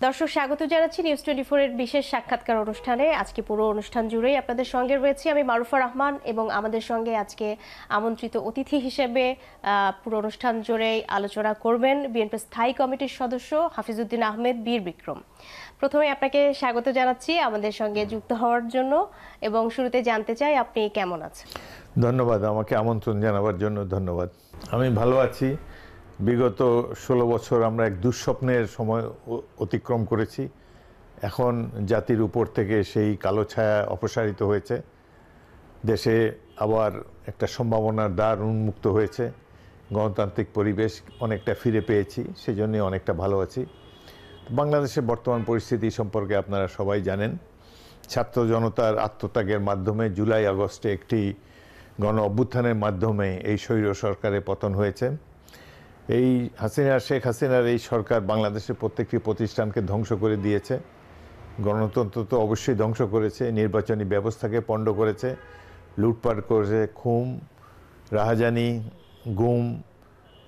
দর্শক স্বাগত জানাচ্ছি নিউজ 24 এর বিশেষ সাক্ষাৎকার অনুষ্ঠানে। আজকে পুরো অনুষ্ঠান জুড়েই আপনাদের সঙ্গে রয়েছি আমি মারুফা রহমান, এবং আমাদের সঙ্গে আজকে আমন্ত্রিত অতিথি হিসেবে পুরো অনুষ্ঠান জুড়েই আলোচনা করবেন বিএনপি স্থায়ী কমিটির সদস্য হাফিজউদ্দিন আহমেদ বীর বিক্রম। প্রথমে আপনাকে স্বাগত জানাচ্ছি আমাদের সঙ্গে যুক্ত হওয়ার জন্য, এবং শুরুতে জানতে চাই আপনি কেমন আছেন। ধন্যবাদ, আমাকে আমন্ত্রণ জানাবার জন্য ধন্যবাদ। আমি ভালো আছি। বিগত 16 বছর আমরা এক দুঃস্বপ্নের সময় অতিক্রম করেছি। এখন জাতির উপর থেকে সেই কালো ছায়া অপসারিত হয়েছে। দেশে আবার একটা সম্ভাবনার দ্বার উন্মুক্ত হয়েছে। গণতান্ত্রিক পরিবেশ অনেকটা ফিরে পেয়েছি, সেজন্য অনেকটা ভালো আছি। বাংলাদেশের বর্তমান পরিস্থিতি সম্পর্কে আপনারা সবাই জানেন। ছাত্র জনতার আত্মত্যাগের মাধ্যমে জুলাই আগস্টে একটি গণ অভ্যুত্থানের মাধ্যমে এই স্বৈর সরকারের পতন হয়েছে। এই শেখ হাসিনার এই সরকার বাংলাদেশের প্রত্যেকটি প্রতিষ্ঠানকে ধ্বংস করে দিয়েছে। গণতন্ত্র তো অবশ্যই ধ্বংস করেছে, নির্বাচনী ব্যবস্থাকে পণ্ড করেছে, লুটপাট করেছে, খুন, রাহাজানি, গুম,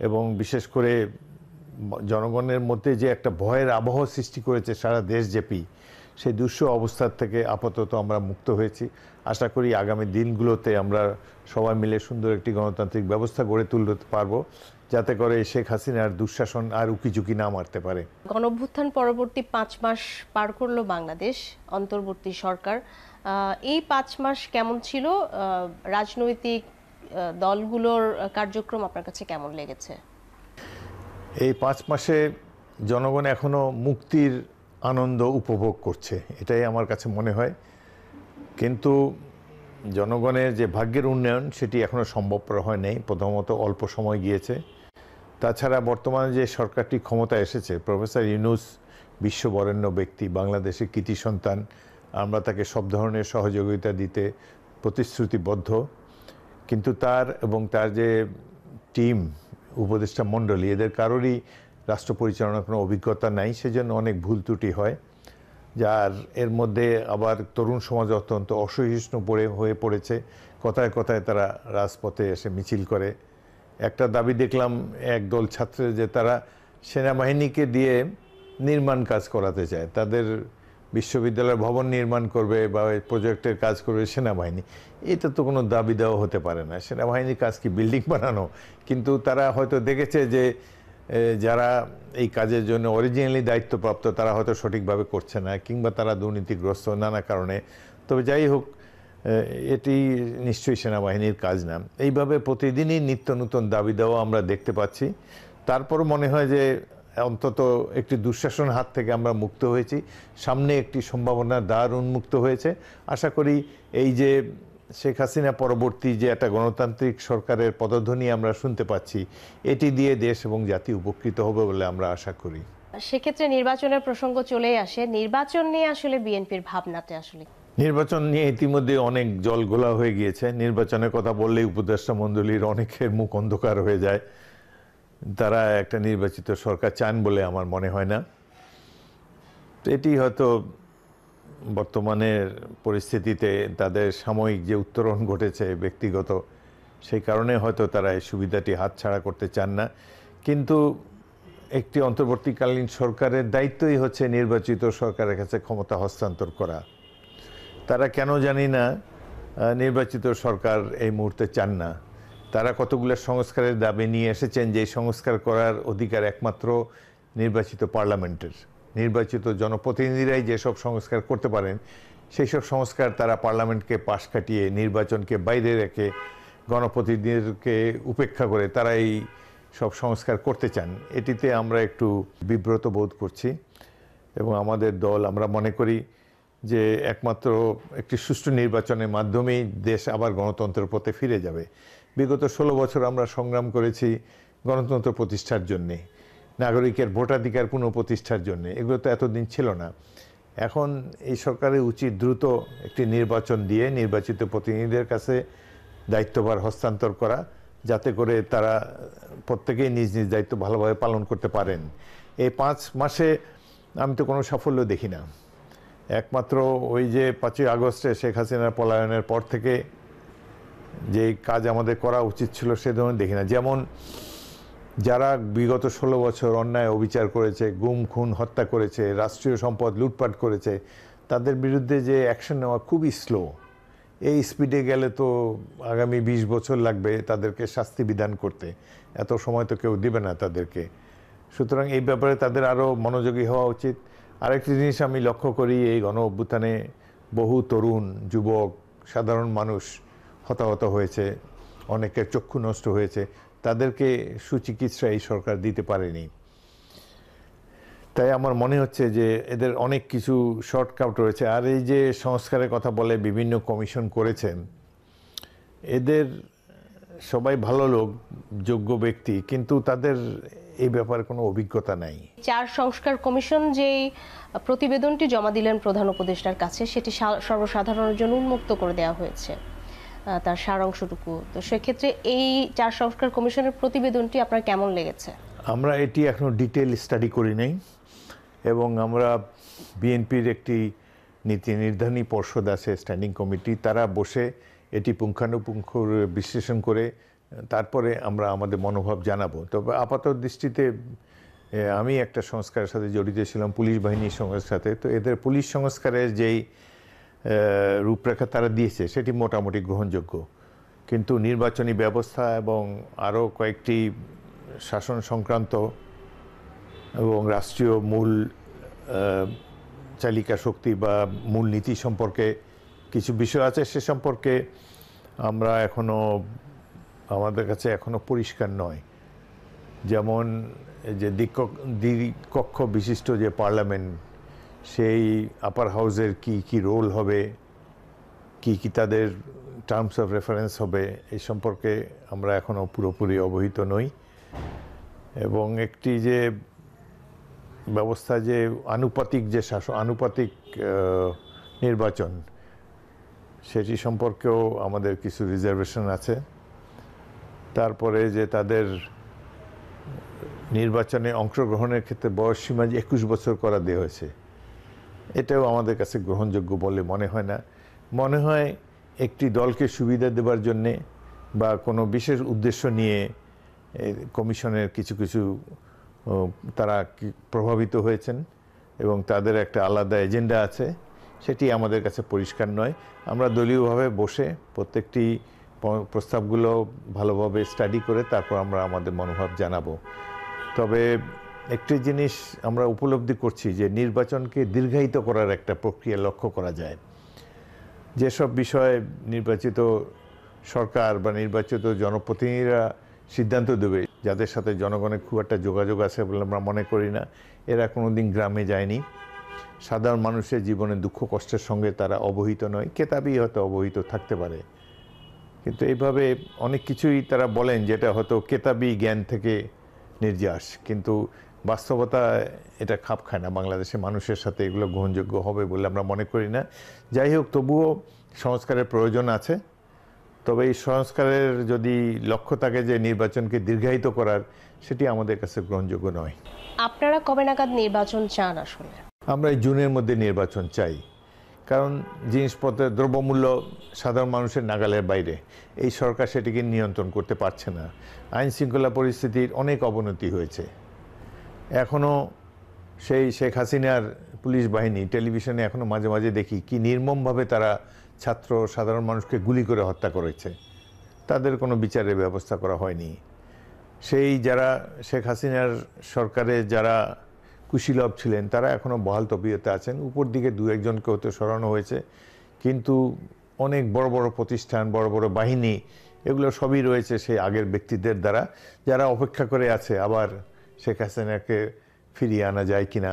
এবং বিশেষ করে জনগণের মধ্যে যে একটা ভয়ের আবহ সৃষ্টি করেছে সারা দেশব্যাপী, সেই দুঃসহ অবস্থার থেকে আপাতত আমরা মুক্ত হয়েছি। আশা করি আগামী দিনগুলোতে আমরা সবাই মিলে সুন্দর একটি গণতান্ত্রিক ব্যবস্থা গড়ে তুলতে পারবো, যাতে করে শেখ হাসিনার দুঃশাসন আর উকিঝুঁকি না মারতে পারে। গণঅভ্যুত্থান পরবর্তী 5 মাস পার করলো বাংলাদেশ, অন্তর্বর্তী সরকার। এই 5 মাস কেমন ছিল? রাজনৈতিক দলগুলোর কার্যক্রম আপনার কাছে কেমন লেগেছে? এই 5 মাসে জনগণ এখনো মুক্তির আনন্দ উপভোগ করছে, এটাই আমার কাছে মনে হয়। কিন্তু জনগণের যে ভাগ্যের উন্নয়ন সেটি এখনো সম্ভবপর হয় নাই। প্রথমত অল্প সময় গিয়েছে। তাছাড়া বর্তমানে যে সরকারটি ক্ষমতায় এসেছে, প্রফেসর ইউনূস বিশ্ববরেণ্য ব্যক্তি, বাংলাদেশের কৃতি সন্তান। আমরা তাকে সব ধরনের সহযোগিতা দিতে প্রতিশ্রুতিবদ্ধ। কিন্তু তার এবং তার যে টিম, উপদেষ্টা মণ্ডলী, এদের কারোরই রাষ্ট্র পরিচালনার কোনো অভিজ্ঞতা নাই, সেজন্য অনেক ভুল ত্রুটি হয়। যার এর মধ্যে আবার তরুণ সমাজ অত্যন্ত অসহিষ্ণু হয়ে পড়েছে। কথায় কথায় তারা রাজপথে এসে মিছিল করে। একটা দাবি দেখলাম একদল ছাত্রের, যে তারা সেনাবাহিনীকে দিয়ে নির্মাণ কাজ করাতে চায়, তাদের বিশ্ববিদ্যালয়ের ভবন নির্মাণ করবে বা প্রজেক্টের কাজ করবে সেনাবাহিনী। এটা তো কোনো দাবি দেওয়া হতে পারে না। সেনাবাহিনীর কাজ কি বিল্ডিং বানানো? কিন্তু তারা হয়তো দেখেছে যে যারা এই কাজের জন্য অরিজিনালি দায়িত্বপ্রাপ্ত তারা হয়তো সঠিকভাবে করছে না, কিংবা তারা দুর্নীতিগ্রস্ত নানা কারণে। তবে যাই হোক, এটি নিশ্চয়ই সেনাবাহিনীর কাজ না। এইভাবে প্রতিদিনই নিত্য নতুন দাবি দেওয়া আমরা দেখতে পাচ্ছি। তারপর মনে হয় যে অন্তত একটি দুঃশাসন হাত থেকে আমরা মুক্ত হয়েছি, সামনে একটি সম্ভাবনার দ্বার উন্মুক্ত হয়েছে। আশা করি এই যে শেখ হাসিনা পরবর্তী যে একটা গণতান্ত্রিক সরকারের পদধ্বনি আমরা শুনতে পাচ্ছি, এটি দিয়ে দেশ এবং জাতি উপকৃত হবে বলে আমরা আশা করি। সেক্ষেত্রে নির্বাচনের প্রসঙ্গ চলেই আসে। নির্বাচন নিয়ে আসলে বিএনপির ভাবনাতে আসলে নির্বাচন নিয়ে ইতিমধ্যে অনেক জল ঘোলা হয়ে গিয়েছে। নির্বাচনের কথা বললেই উপদেষ্টা মণ্ডলীর অনেকের মুখ অন্ধকার হয়ে যায়। তারা একটা নির্বাচিত সরকার চান বলে আমার মনে হয় না। এটি হয়তো বর্তমানের পরিস্থিতিতে তাদের সাময়িক যে উত্তরণ ঘটেছে ব্যক্তিগত, সেই কারণে হয়তো তারা এই সুবিধাটি হাতছাড়া করতে চান না। কিন্তু একটি অন্তর্বর্তীকালীন সরকারের দায়িত্বই হচ্ছে নির্বাচিত সরকারের কাছে ক্ষমতা হস্তান্তর করা। তারা কেন জানি না নির্বাচিত সরকার এই মুহূর্তে চান না। তারা কতগুলো সংস্কারের দাবি নিয়ে এসেছেন, যে সংস্কার করার অধিকার একমাত্র নির্বাচিত পার্লামেন্টের। নির্বাচিত জনপ্রতিনিধিরাই যেসব সংস্কার করতে পারেন, সেই সব সংস্কার তারা পার্লামেন্টকে পাশ কাটিয়ে, নির্বাচনকে বাইরে রেখে, গণপ্রতিনিধিদেরকে উপেক্ষা করে তারা এই সব সংস্কার করতে চান। এটিতে আমরা একটু বিব্রত বোধ করছি, এবং আমাদের দল আমরা মনে করি যে একমাত্র একটি সুষ্ঠু নির্বাচনের মাধ্যমেই দেশ আবার গণতন্ত্রের পথে ফিরে যাবে। বিগত 16 বছর আমরা সংগ্রাম করেছি গণতন্ত্র প্রতিষ্ঠার জন্যে, নাগরিকের ভোটাধিকার পুনঃপ্রতিষ্ঠার জন্যে। এগুলো তো এতদিন ছিল না। এখন এই সরকারের উচিত দ্রুত একটি নির্বাচন দিয়ে নির্বাচিত প্রতিনিধিদের কাছে দায়িত্বভার হস্তান্তর করা, যাতে করে তারা প্রত্যেকেই নিজ নিজ দায়িত্ব ভালোভাবে পালন করতে পারেন। এই 5 মাসে আমি তো কোনো সাফল্য দেখি না। একমাত্র ওই যে 5ই আগস্টে শেখ হাসিনার পলায়নের পর থেকে যে কাজ আমাদের করা উচিত ছিল সে ধরনের দেখি না। যেমন যারা বিগত 16 বছর অন্যায় অবিচার করেছে, গুম খুন হত্যা করেছে, রাষ্ট্রীয় সম্পদ লুটপাট করেছে, তাদের বিরুদ্ধে যে অ্যাকশন নেওয়া খুবই স্লো। এই স্পিডে গেলে তো আগামী 20 বছর লাগবে তাদেরকে শাস্তি বিধান করতে, এত সময় তো কেউ দিবে না তাদেরকে। সুতরাং এই ব্যাপারে তাদের আরও মনোযোগী হওয়া উচিত। আরেকটি জিনিস আমি লক্ষ্য করি, এই গণ অভ্যুত্থানে বহু তরুণ যুবক সাধারণ মানুষ হতাহত হয়েছে, অনেকের চক্ষু নষ্ট হয়েছে, তাদেরকে সুচিকিৎসা এই সরকার দিতে পারেনি। তাই আমার মনে হচ্ছে যে এদের অনেক কিছু শর্টকাট রয়েছে। আর এই যে সংস্কারের কথা বলে বিভিন্ন কমিশন করেছেন, এদের সবাই ভালো লোক, যোগ্য ব্যক্তি, কিন্তু তাদের এই ব্যাপারে কোনো অভিজ্ঞতা নাই। 4 সংস্কার কমিশন যেই প্রতিবেদনটি জমা দিলেন প্রধান উপদেষ্টার কাছে, সেটি সর্বসাধারণের জন্য উন্মুক্ত করে দেওয়া হয়েছে, তার সারাংশটুকু। তো সেক্ষেত্রে এই 4 সংস্কার কমিশনের প্রতিবেদনটি আপনার কেমন লেগেছে? আমরা এটি এখনো ডিটেল স্টাডি করি নাই, এবং আমরা বিএনপির একটি নীতি নির্ধারণী পর্ষদ আছে, স্ট্যান্ডিং কমিটি, তারা বসে এটি পুঙ্খানুপুঙ্খ বিশ্লেষণ করে তারপরে আমরা আমাদের মনোভাব জানাবো। তবে আপাত দৃষ্টিতে আমি একটা সংস্কারের সাথে জড়িত ছিলাম, পুলিশ বাহিনীর সংস্কারের সাথে। তো এদের পুলিশ সংস্কারের যেই রূপরেখা তারা দিয়েছে সেটি মোটামুটি গ্রহণযোগ্য, কিন্তু নির্বাচনী ব্যবস্থা এবং আরও কয়েকটি শাসন সংক্রান্ত এবং রাষ্ট্রীয় মূল চালিকা শক্তি বা মূল নীতি সম্পর্কে কিছু বিষয় আছে, সে সম্পর্কে আমরা আমাদের কাছে এখনো পরিষ্কার নয়। যেমন যে দ্বিকক্ষ বিশিষ্ট যে পার্লামেন্ট, সেই আপার হাউসের কি রোল হবে, কি তাদের টার্মস অফ রেফারেন্স হবে, এই সম্পর্কে আমরা এখনো পুরোপুরি অবহিত নই। এবং একটি যে ব্যবস্থা, যে আনুপাতিক যে শাসন, আনুপাতিক নির্বাচন, সেটি সম্পর্কেও আমাদের কিছু রিজার্ভেশন আছে। তারপরে যে তাদের নির্বাচনে অংশগ্রহণের ক্ষেত্রে বয়সসীমা 21 বছর করা দেওয়া হয়েছে, এটাও আমাদের কাছে গ্রহণযোগ্য বলে মনে হয় না। মনে হয় একটি দলকে সুবিধা দেওয়ার জন্যে বা কোনো বিশেষ উদ্দেশ্য নিয়ে কমিশনের কিছু তারা প্রভাবিত হয়েছেন এবং তাদের একটা আলাদা এজেন্ডা আছে, সেটি আমাদের কাছে পরিষ্কার নয়। আমরা দলীয়ভাবে বসে প্রত্যেকটি প্রস্তাবগুলো ভালোভাবে স্টাডি করে তারপর আমরা আমাদের মনোভাব জানাবো। তবে একটি জিনিস আমরা উপলব্ধি করছি যে নির্বাচনকে দীর্ঘায়িত করার একটা প্রক্রিয়া লক্ষ্য করা যায়। যেসব বিষয়ে নির্বাচিত সরকার বা নির্বাচিত জনপ্রতিনিধিরা সিদ্ধান্ত দেবে, যাদের সাথে জনগণের খুব একটা যোগাযোগ আছে বলে আমরা মনে করি না, এরা কোনোদিন গ্রামে যায়নি, সাধারণ মানুষের জীবনে দুঃখ কষ্টের সঙ্গে তারা অবহিত নয়, কেতাবই হয়তো অবহিত থাকতে পারে, কিন্তু এইভাবে অনেক কিছুই তারা বলেন যেটা হয়তো কেতাবি জ্ঞান থেকে নির্যাস, কিন্তু বাস্তবতা এটা খাপ খায় না বাংলাদেশের মানুষের সাথে, এগুলো গ্রহণযোগ্য হবে বলে আমরা মনে করি না। যাই হোক, তবুও সংস্কারের প্রয়োজন আছে। তবে এই সংস্কারের যদি লক্ষ্য থাকে যে নির্বাচনকে দীর্ঘায়িত করার, সেটি আমাদের কাছে গ্রহণযোগ্য নয়। আপনারা কবে নাগাদ নির্বাচন চান আসলে? আমরা এই জুনের মধ্যে নির্বাচন চাই, কারণ জিনিসপত্রের দ্রব্যমূল্য সাধারণ মানুষের নাগালের বাইরে, এই সরকার সেটিকে নিয়ন্ত্রণ করতে পারছে না। আইন শৃঙ্খলা পরিস্থিতির অনেক অবনতি হয়েছে। এখনও সেই শেখ হাসিনার পুলিশ বাহিনী টেলিভিশনে এখনও মাঝে মাঝে দেখি কি নির্মমভাবে তারা ছাত্র সাধারণ মানুষকে গুলি করে হত্যা করেছে, তাদের কোনো বিচারের ব্যবস্থা করা হয়নি। সেই যারা শেখ হাসিনার সরকারে যারা কুশীলভ ছিলেন, তারা এখনও বহাল তবিয়তে আছেন। উপর দিকে দু একজনকে হতে সরানো হয়েছে, কিন্তু অনেক বড় বড় প্রতিষ্ঠান, বড় বড় বাহিনী, এগুলো সবই রয়েছে সেই আগের ব্যক্তিদের দ্বারা, যারা অপেক্ষা করে আছে আবার শেখ হাসিনাকে ফিরিয়ে আনা যায় কিনা,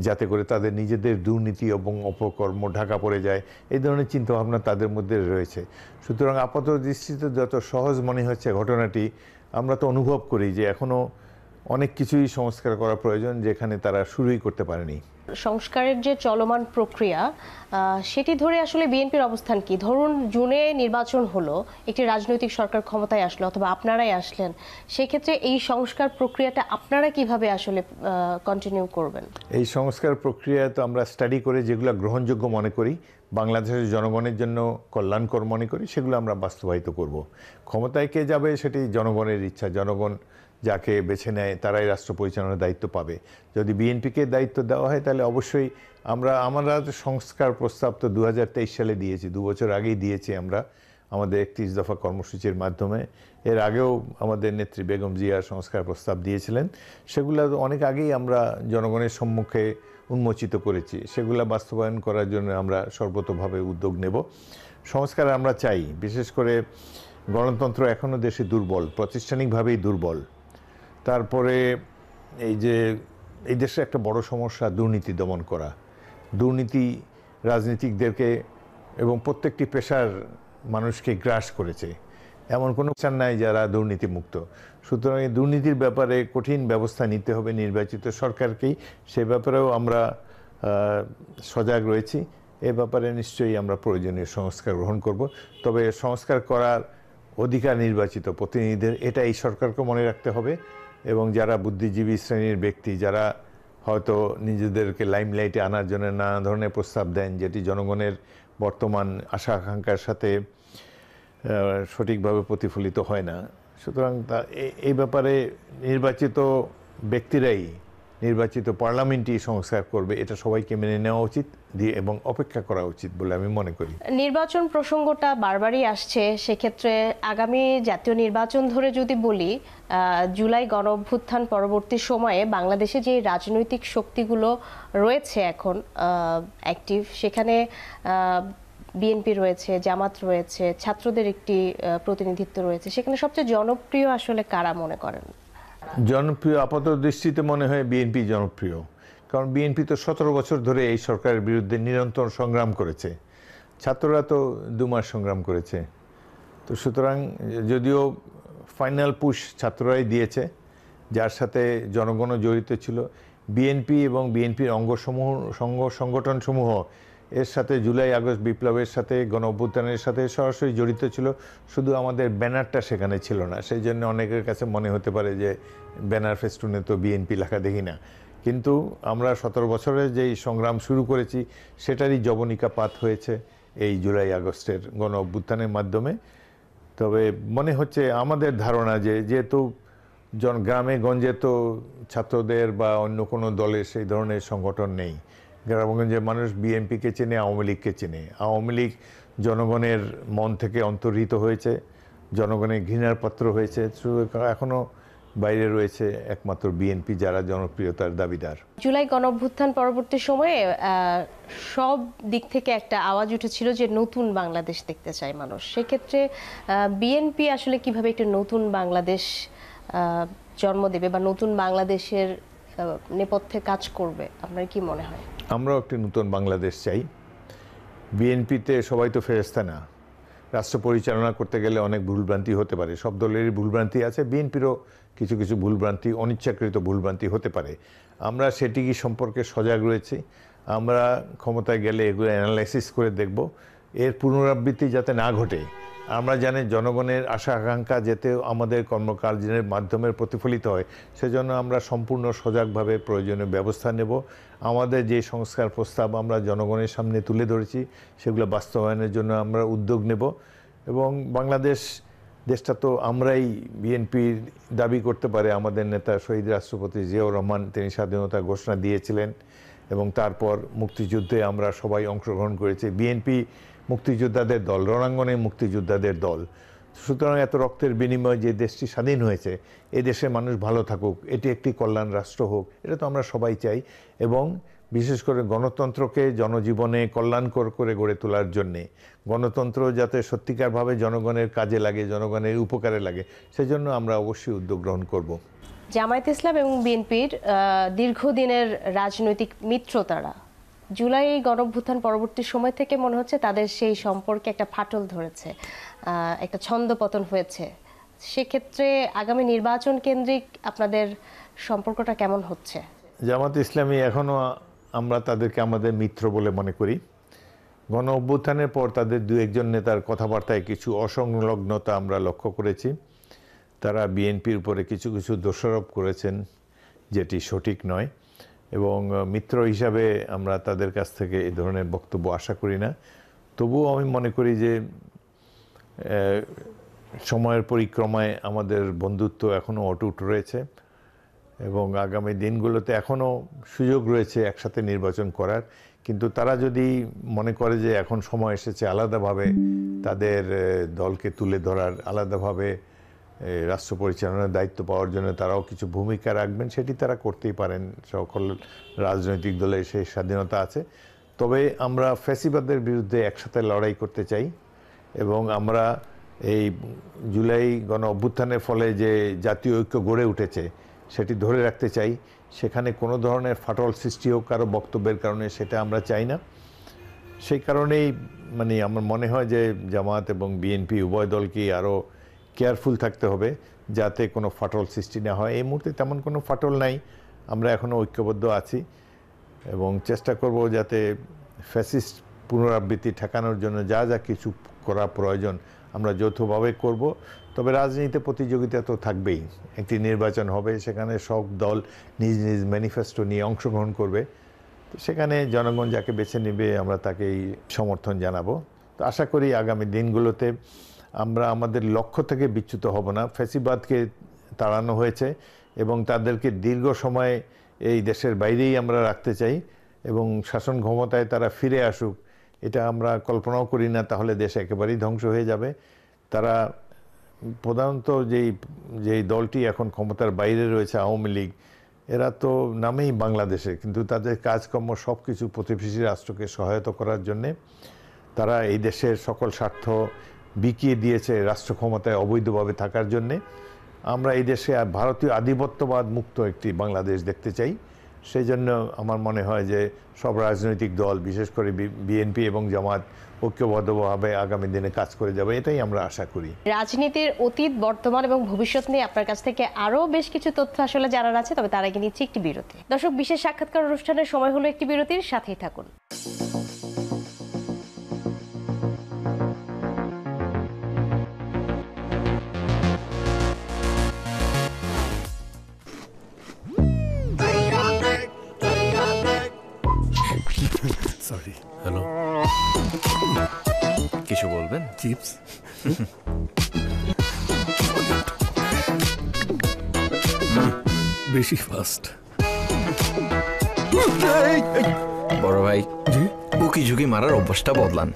যাতে করে তাদের নিজেদের দুর্নীতি এবং অপকর্ম ঢাকা পড়ে যায়, এই ধরনের চিন্তাভাবনা তাদের মধ্যে রয়েছে। সুতরাং আপাত দৃষ্টিতে যত সহজ মনে হচ্ছে ঘটনাটি, আমরা তো অনুভব করি যে এখনও অনেক কিছুই সংস্কার করা প্রয়োজন, যেখানে তারা শুরুই করতে পারেনি। সংস্কারের যে চলমান প্রক্রিয়া, সেটি ধরে আসলে বিএনপির অবস্থান কি? ধরুন জুনে নির্বাচন হলো, একটি রাজনৈতিক সরকার ক্ষমতায় আসলো অথবা আপনারাই আসলেন, সেক্ষেত্রে এই সংস্কার প্রক্রিয়াটা আপনারা কিভাবে আসলে কন্টিনিউ করবেন? এই সংস্কার প্রক্রিয়া তো আমরা স্টাডি করে যেগুলো গ্রহণযোগ্য মনে করি, বাংলাদেশের জনগণের জন্য কল্যাণকর মনে করি, সেগুলো আমরা বাস্তবায়িত করব। ক্ষমতায় কে যাবে সেটি জনগণের ইচ্ছা, জনগণ যাকে বেছে নেয় তারাই রাষ্ট্র পরিচালনার দায়িত্ব পাবে। যদি বিএনপিকে দায়িত্ব দেওয়া হয় তাহলে অবশ্যই আমরা সংস্কার প্রস্তাব তো 2023 সালে দিয়েছি, 2 বছর আগেই দিয়েছি আমরা আমাদের 31 দফা কর্মসূচির মাধ্যমে। এর আগেও আমাদের নেত্রী বেগম জিয়া সংস্কার প্রস্তাব দিয়েছিলেন, সেগুলো অনেক আগেই আমরা জনগণের সম্মুখে উন্মোচিত করেছি। সেগুলো বাস্তবায়ন করার জন্য আমরা সর্বতোভাবে উদ্যোগ নেব। সংস্কার আমরা চাই, বিশেষ করে গণতন্ত্র এখনও দেশে দুর্বল, প্রাতিষ্ঠানিকভাবেই দুর্বল। তারপরে এই দেশে একটা বড় সমস্যা দুর্নীতি দমন করা। দুর্নীতি রাজনীতিকদেরকে এবং প্রত্যেকটি পেশার মানুষকে গ্রাস করেছে, এমন কোনো চান নাই যারা দুর্নীতিমুক্ত। সুতরাং এই দুর্নীতির ব্যাপারে কঠিন ব্যবস্থা নিতে হবে নির্বাচিত সরকারকেই। সে ব্যাপারেও আমরা সজাগ রয়েছি। এ ব্যাপারে নিশ্চয়ই আমরা প্রয়োজনীয় সংস্কার গ্রহণ করব। তবে সংস্কার করার অধিকার নির্বাচিত প্রতিনিধিদের, এটা এই সরকারকে মনে রাখতে হবে। এবং যারা বুদ্ধিজীবী শ্রেণীর ব্যক্তি, যারা হয়তো নিজেদেরকে লাইমলাইটে আনার জন্য নানা ধরনের প্রস্তাব দেন, যেটি জনগণের বর্তমান আশা আকাঙ্ক্ষার সাথে সঠিকভাবে প্রতিফলিত হয় না। সুতরাং এই ব্যাপারে নির্বাচিত ব্যক্তিরাই, নির্বাচিত পার্লামেন্টই সংস্কার করবে, এটা সবাইকে মেনে নেওয়া উচিত এবং অপেক্ষা করা উচিত বলে আমি মনে করি। নির্বাচন প্রসঙ্গটা বারবারই আসছে, সেক্ষেত্রে আগামী জাতীয় নির্বাচন ধরে যদি বলি, জুলাই গণ অভ্যুত্থান পরবর্তী সময়ে বাংলাদেশে যে রাজনৈতিক শক্তিগুলো রয়েছে এখন অ্যাক্টিভ, সেখানে বিএনপি রয়েছে, জামাত রয়েছে, ছাত্রদের একটি প্রতিনিধিত্ব রয়েছে, সেখানে সবচেয়ে জনপ্রিয় আসলে কারা মনে করেন? জনপ্রিয় আপাত দৃষ্টিতে মনে হয় বিএনপি জনপ্রিয়, কারণ বিএনপি তো 17 বছর ধরে এই সরকারের বিরুদ্ধে নিরন্তর সংগ্রাম করেছে। ছাত্ররা তো 2 মাস সংগ্রাম করেছে। তো সুতরাং যদিও ফাইনাল পুশ ছাত্ররাই দিয়েছে, যার সাথে জনগণও জড়িত ছিল। বিএনপি এবং বিএনপির সংগঠনসমূহ এর সাথে জুলাই আগস্ট বিপ্লবের সাথে, গণ অভ্যুত্থানের সাথে সরাসরি জড়িত ছিল, শুধু আমাদের ব্যানারটা সেখানে ছিল না। সেই জন্য অনেকের কাছে মনে হতে পারে যে ব্যানার ফেস্টুনে তো বিএনপি লেখা দেখি না। কিন্তু আমরা 17 বছরে যেই সংগ্রাম শুরু করেছি সেটারই জবনিকাপাত হয়েছে এই জুলাই আগস্টের গণ অভ্যুত্থানের মাধ্যমে। তবে মনে হচ্ছে, আমাদের ধারণা যে যেহেতু গ্রামে গঞ্জে তো ছাত্রদের বা অন্য কোনো দলের সেই ধরনের সংগঠন নেই। গ্রামগঞ্জের মানুষ বিএনপিকে চেনে, আওয়ামী লীগকে চেনে। আওয়ামী লীগ জনগণের মন থেকে অন্তর্হিত হয়েছে, জনগণের ঘৃণার পাত্র হয়েছে। এখনও বাইরে রয়েছে একমাত্র বিএনপি, যারা জনপ্রিয়তার দাবিদার। জুলাই গণ অভ্যুত্থান পরবর্তী সময়ে সব দিক থেকে একটা আওয়াজ উঠেছিল যে নতুন বাংলাদেশ দেখতে চায় মানুষ। সেক্ষেত্রে বিএনপি আসলে কিভাবে একটা নতুন বাংলাদেশ জন্ম দেবে বা নতুন বাংলাদেশের নেপথ্যে কাজ করবে, আপনার কি মনে হয়? আমরাও একটি নতুন বাংলাদেশ চাই। বিএনপিতে সবাই তো ফেরেশতা না। রাষ্ট্র পরিচালনা করতে গেলে অনেক ভুলভ্রান্তি হতে পারে, সব দলেরই ভুলভ্রান্তি আছে, বিএনপিরও কিছু কিছু ভুলভ্রান্তি, অনিচ্ছাকৃত ভুলভ্রান্তি হতে পারে। আমরা সেটি সম্পর্কে সজাগ রয়েছি। আমরা ক্ষমতায় গেলে এগুলো অ্যানালাইসিস করে দেখব, এর পুনরাবৃত্তি যাতে না ঘটে। আমরা জানি জনগণের আশা আকাঙ্ক্ষা যাতে আমাদের কর্মকাণ্ডের মাধ্যমে প্রতিফলিত হয়, সেজন্য আমরা সম্পূর্ণ সজাগভাবে প্রয়োজনীয় ব্যবস্থা নেব। আমাদের যে সংস্কার প্রস্তাব আমরা জনগণের সামনে তুলে ধরেছি, সেগুলো বাস্তবায়নের জন্য আমরা উদ্যোগ নেব। এবং দেশটা তো আমরাই, বিএনপির দাবি করতে পারে আমাদের নেতা শহীদ রাষ্ট্রপতি জিয়াউর রহমান, তিনি স্বাধীনতা ঘোষণা দিয়েছিলেন এবং তারপর মুক্তিযুদ্ধে আমরা সবাই অংশগ্রহণ করেছি। বিএনপি মুক্তিযোদ্ধাদের দল, রণাঙ্গনে মুক্তিযোদ্ধাদের দল। সুতরাং এত রক্তের বিনিময়ে যে দেশটি স্বাধীন হয়েছে, এ দেশের মানুষ ভালো থাকুক, এটি একটি কল্যাণ রাষ্ট্র হোক, এটা তো আমরা সবাই চাই। এবং বিশেষ করে গণতন্ত্রকে জনজীবনে কল্যাণকর করে গড়ে তোলার জন্যে, গণতন্ত্র যাতে সত্যিকারভাবে জনগণের কাজে লাগে, জনগণের উপকারে লাগে, সেজন্য আমরা অবশ্যই উদ্যোগ গ্রহণ করব। জামায়াত ইসলাম এবং বিএনপির দীর্ঘদিনের রাজনৈতিক মিত্রতারা জুলাই গণঅভ্যুত্থান পরবর্তী সময় থেকে মনে হচ্ছে তাদের সেই সম্পর্কে একটা ফাটল ধরেছে, একটা ছন্দপতন হয়েছে। সেক্ষেত্রে আগামী নির্বাচন কেন্দ্রিক আপনাদের সম্পর্কটা কেমন হচ্ছে? জামাত ইসলামী এখনও আমরা তাদেরকে আমাদের মিত্র বলে মনে করি। গণ অভ্যুত্থানের পর তাদের 2-1 নেতার কথাবার্তায় কিছু অসংলগ্নতা আমরা লক্ষ্য করেছি। তারা বিএনপির উপরে কিছু কিছু দোষারোপ করেছেন, যেটি সঠিক নয়। এবং মিত্র হিসাবে আমরা তাদের কাছ থেকে এই ধরনের বক্তব্য আশা করি না। তবুও আমি মনে করি যে সময়ের পরিক্রমায় আমাদের বন্ধুত্ব এখনও অটুট রয়েছে এবং আগামী দিনগুলোতে এখনও সুযোগ রয়েছে একসাথে নির্বাচন করার। কিন্তু তারা যদি মনে করে যে এখন সময় এসেছে আলাদাভাবে তাদের দলকে তুলে ধরার, আলাদাভাবে রাষ্ট্র পরিচালনার দায়িত্ব পাওয়ার জন্য তারাও কিছু ভূমিকা রাখবেন, সেটি তারা করতেই পারেন। সকল রাজনৈতিক দলের সেই স্বাধীনতা আছে। তবে আমরা ফ্যাসিবাদের বিরুদ্ধে একসাথে লড়াই করতে চাই এবং আমরা এই জুলাই গণ অভ্যুত্থানের ফলে যে জাতীয় ঐক্য গড়ে উঠেছে সেটি ধরে রাখতে চাই। সেখানে কোনো ধরনের ফাটল সৃষ্টি হোক কারো বক্তব্যের কারণে, সেটা আমরা চাই না। সেই কারণেই আমার মনে হয় যে জামাত এবং বিএনপি উভয় দলকেই আরও কেয়ারফুল থাকতে হবে যাতে কোনো ফাটল সৃষ্টি না হয়। এই মুহূর্তে তেমন কোনো ফাটল নাই, আমরা এখনও ঐক্যবদ্ধ আছি এবং চেষ্টা করব যাতে ফ্যাসিস্ট পুনরাবৃত্তি ঠেকানোর জন্য যা যা কিছু করা প্রয়োজন আমরা যৌথভাবে করব। তবে রাজনীতিতে প্রতিযোগিতা তো থাকবেই। একটি নির্বাচন হবে, সেখানে সব দল নিজ নিজ ম্যানিফেস্টো নিয়ে অংশগ্রহণ করবে। তো সেখানে জনগণ যাকে বেছে নেবে আমরা তাকেই সমর্থন জানাবো। তো আশা করি আগামী দিনগুলোতে আমরা আমাদের লক্ষ্য থেকে বিচ্যুত হব না। ফ্যাসিবাদকে তাড়ানো হয়েছে এবং তাদেরকে দীর্ঘ সময় এই দেশের বাইরেই আমরা রাখতে চাই এবং শাসন ক্ষমতায় তারা ফিরে আসুক এটা আমরা কল্পনাও করি না, তাহলে দেশ একেবারেই ধ্বংস হয়ে যাবে। তারা প্রধানত যেই দলটি এখন ক্ষমতার বাইরে রয়েছে আওয়ামী লীগ, এরা তো নামেই বাংলাদেশে, কিন্তু তাদের কাজকর্ম সব কিছু প্রতিবেশী রাষ্ট্রকে সহায়তা করার জন্যে। তারা এই দেশের সকল স্বার্থ বিকিয়ে দিয়েছে রাষ্ট্র ক্ষমতায় অবৈধভাবে থাকার জন্যে। আমরা এই দেশে ভারতীয় আধিপত্যবাদ মুক্ত একটি বাংলাদেশ দেখতে চাই। সেই জন্য আমার মনে হয় যে সব রাজনৈতিক দল, বিশেষ করে বিএনপি এবং জামাত ঐক্যবদ্ধভাবে আগামী দিনে কাজ করে যাবে, এটাই আমরা আশা করি। রাজনীতির অতীত, বর্তমান এবং ভবিষ্যৎ নিয়ে আপনার কাছ থেকে আরও বেশ কিছু তথ্য আসলে জানার আছে, তবে তার আগে নিচ্ছি একটি বিরতি। দর্শক, বিশেষ সাক্ষাৎকার অনুষ্ঠানের সময় হলো একটি বিরতির, সাথেই থাকুন। সরি। হ্যালো, কিছু বলবেন? চিপস বেশি ফাস্ট। বড় ভাই, জি উকি ঝুঁকি মারার অভ্যাসটা বদলান,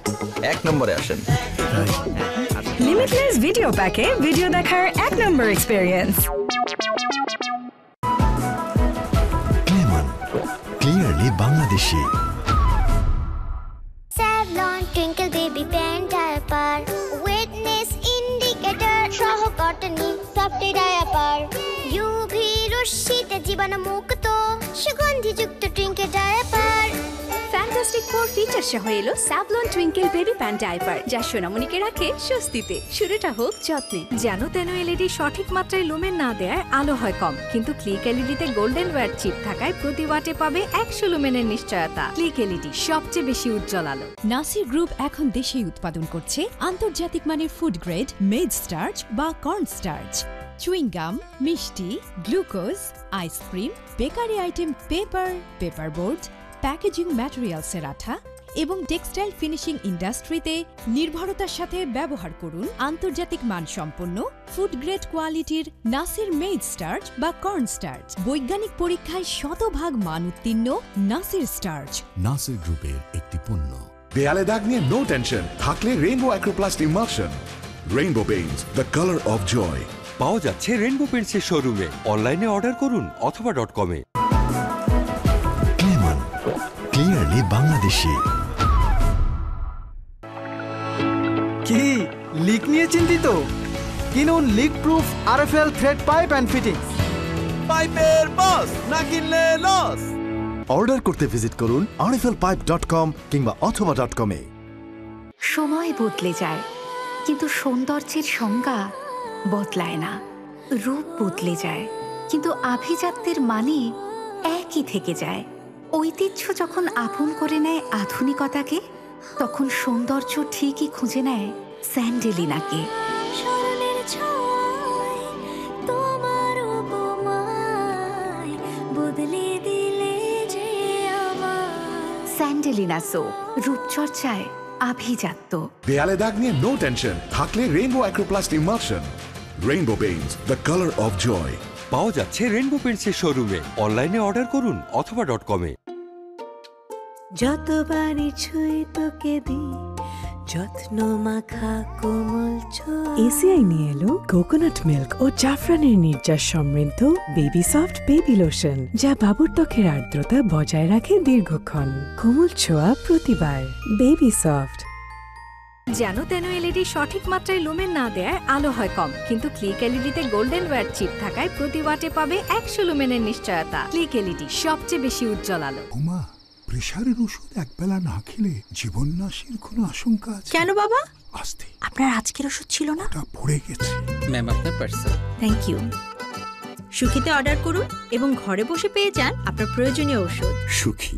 1 নম্বরে আসেন। লিমিটলেস ভিডিও প্যাকে ভিডিও দেখার 1 number experience. Lemon clearly Bangladeshi. Savlon Twinkle Baby Pant Diaper Wetness Indicator সহ কটনি সফট ডায়াপার UV রশ্মিতে জীবাণুমুক্ত সুগন্ধিযুক্ত টুইঙ্কেল ডায়াপার। ফ্যান্টাস্টিক 4 ফিচার সহ এলো Savlon Twinkle baby pant diaper, যা সোনামণিকে রাখে স্বস্তিতে। শুরুটা হোক যত্নে। যেন তেন এলইডি সঠিক মাত্রায় লুমেন না দেয় আলো হয় কম, কিন্তু ক্লিক এলইডিতে গোল্ডেন ওয়্যার চিপ থাকায় প্রতি ওয়াটে পাবে 100 লুমেনের নিশ্চয়তা। ক্লিক এলইডি, সবচেয়ে বেশি উজ্জ্বল আলো। নাসির গ্রুপ এখন দেশেই উৎপাদন করছে আন্তর্জাতিক মানের ফুড গ্রেড মেড স্টার্চ বা কর্ন স্টার্চ, চুইংগাম, মিষ্টি, glucose, ice cream, bakery item, paper board, packaging ম্যাটেরিয়ালসের আঠা এবং টেক্সটাইল ফিনিশিং ইন্ডাস্ট্রিতে নির্ভরতার সাথে ব্যবহার করুন আন্তর্জাতিক মানসম্পন্ন ফুড গ্রেড কোয়ালিটির নাসির মেড স্টার্চ বা কর্ন স্টার্চ। বৈজ্ঞানিক পরীক্ষায় 100% মান উত্তীর্ণ নাসির স্টার্চ নাসির গ্রুপের একটি পণ্য। দেয়ালে দাগ নিয়ে নো টেনশন, থাকলে Rainbow Acroplast emulsion. Rainbow paints, the colour of joy. পাওয়া যাচ্ছে রেইনবো পেইন্টসের শোরুমে, অনলাইনে অর্ডার করুন অথবা .com-এ। Lemon clearly Bangladeshi. কি লিক নিয়ে চিন্তিত? কিনুন leak proof RFL thread pipe and fittings. পাইপের বস, না কিনলে লস। অর্ডার করতে ভিজিট করুন rflpipe.com কিংবা অথবা .com-এ। সময় বদলে যায়, কিন্তু সৌন্দর্যের সংজ্ঞা বদলায় না। রূপ বদলে যায়, কিন্তু আভিজাত্যের মানে একই থেকে যায়। ঐতিহ্য যখন আপন করে নেয় আধুনিকতাকে, তখন সৌন্দর্য ঠিকই খুঁজে নেয় স্যান্ডেলিনাকে। স্যান্ডেলিনা সো, রূপচর্চায় আভিজাত্য। দেয়ালে দাগ নিয়ে নো টেনশন, থাকলে Rainbow Acroplast emulsion. Rainbow paints, the colour of joy. পাওয়া যাচ্ছে রেনবো পেন্টসের শোরুমে, অনলাইনে অর্ডার করুন অথবা .com-এ। যতবারই ছুঁই তোকে দিই যত্ন মাখা কোমল ছোঁয়া। এসিআই নিয়ে এলো কোকোনাট মিল্ক ও জাফরানের নির্যাস সমৃদ্ধ বেবি সফট বেবি লোশন, যা বাবুর ত্বকের আর্দ্রতা বজায় রাখে দীর্ঘক্ষণ। কোমল ছোঁয়া প্রতিবার, বেবি সফট। যেন তেন এলইডি সঠিক মাত্রায় লুমেন না দেয় আলো হয় কম, কিন্তু ক্লিক এলইডিতে গোল্ডেন ওয়্যার চিপ থাকায় প্রতি ওয়াটে পাবে 100 লুমেনের নিশ্চয়তা। ক্লিক এলইডি, সবচেয়ে বেশি উজ্জ্বল আলো। প্রেশারের ওষুধ একবেলা না খেলে জীবননাশের কোনো আশঙ্কা আছে? কেন বাবা? আস্তে, আপনার আজকের ওষুধ ছিল না? ওটা পড়ে গেছে। ম্যাম, আপনার পার্সেল। Thank you. সুখীতে অর্ডার করুন এবং ঘরে বসে পেয়ে যান আপনার প্রয়োজনীয় ওষুধ। সুখী।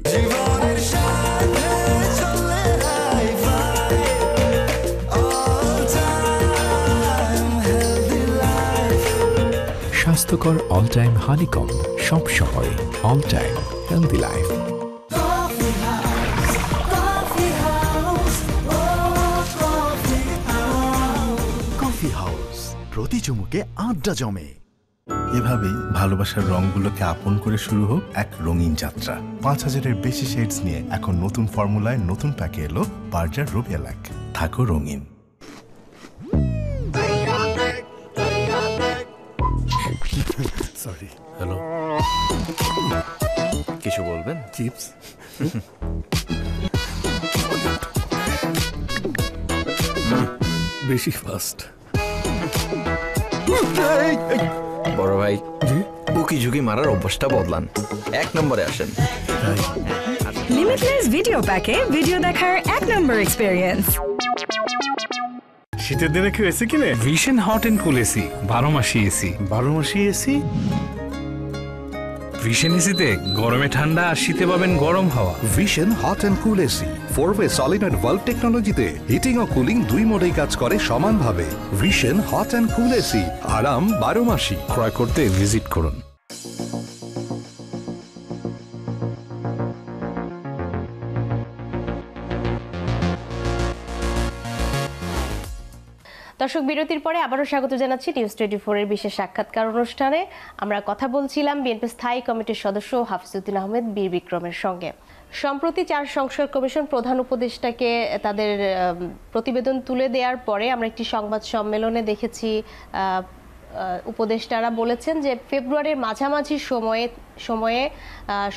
স্বাস্থ্যকর অল টাইম হানিকম, সব সময় all time healthy life. Coffee house, প্রতি চুমুকে আড্ডা জমে। এভাবেই ভালোবাসার রংগুলোকে আপন করে শুরু হোক এক রঙিন যাত্রা। 5000-এর বেশি শেডস নিয়ে এখন নতুন ফর্মুলায় নতুন প্যাকে এলো বার্জার রুবিয়া ল্যাক। থাকো রঙিন। সরি। হ্যালো, কিছু বলবেন? চিপস বেশি ফাস্ট। বড় ভাই, উকি ঝুঁকি মারার অভ্যাসটা বদলান, 1 নম্বরে আসেন। লিমিটলেস ভিডিও প্যাকে ভিডিও দেখার 1 নম্বর এক্সপেরিয়েন্স। শীতের দিনে কেউ এসি কিনে? Vision hot and cool AC, 12 মাসি এসি। 12 মাসি এসি? ভিশন এসিতে গরমে ঠান্ডা আর শীতে পাবেন গরম হাওয়া। Vision hot and cool AC 4-ওয়ে সলিনয়েড ভালভ টেকনোলজিতে হিটিং ও কুলিং 2 মোডেই কাজ করে সমানভাবে। Vision hot and cool AC, আরাম 12 মাসি। ক্রয় করতে ভিজিট করুন। দর্শক, বিরতির পরে আবারও স্বাগত জানাচ্ছি নিউজ 24 এর বিশেষ সাক্ষাৎকার অনুষ্ঠানে। আমরা কথা বলছিলাম বিএনপি স্থায়ী কমিটির সদস্য হাফিজউদ্দিন আহমেদ বীর বিক্রমের সঙ্গে। সম্প্রতি 4 সংস্কার কমিশন প্রধান উপদেষ্টাকে তাদের প্রতিবেদন তুলে দেওয়ার পরে আমরা একটি সংবাদ সম্মেলনে দেখেছি উপদেষ্টারা বলেছেন যে ফেব্রুয়ারির মাঝামাঝি সময়ে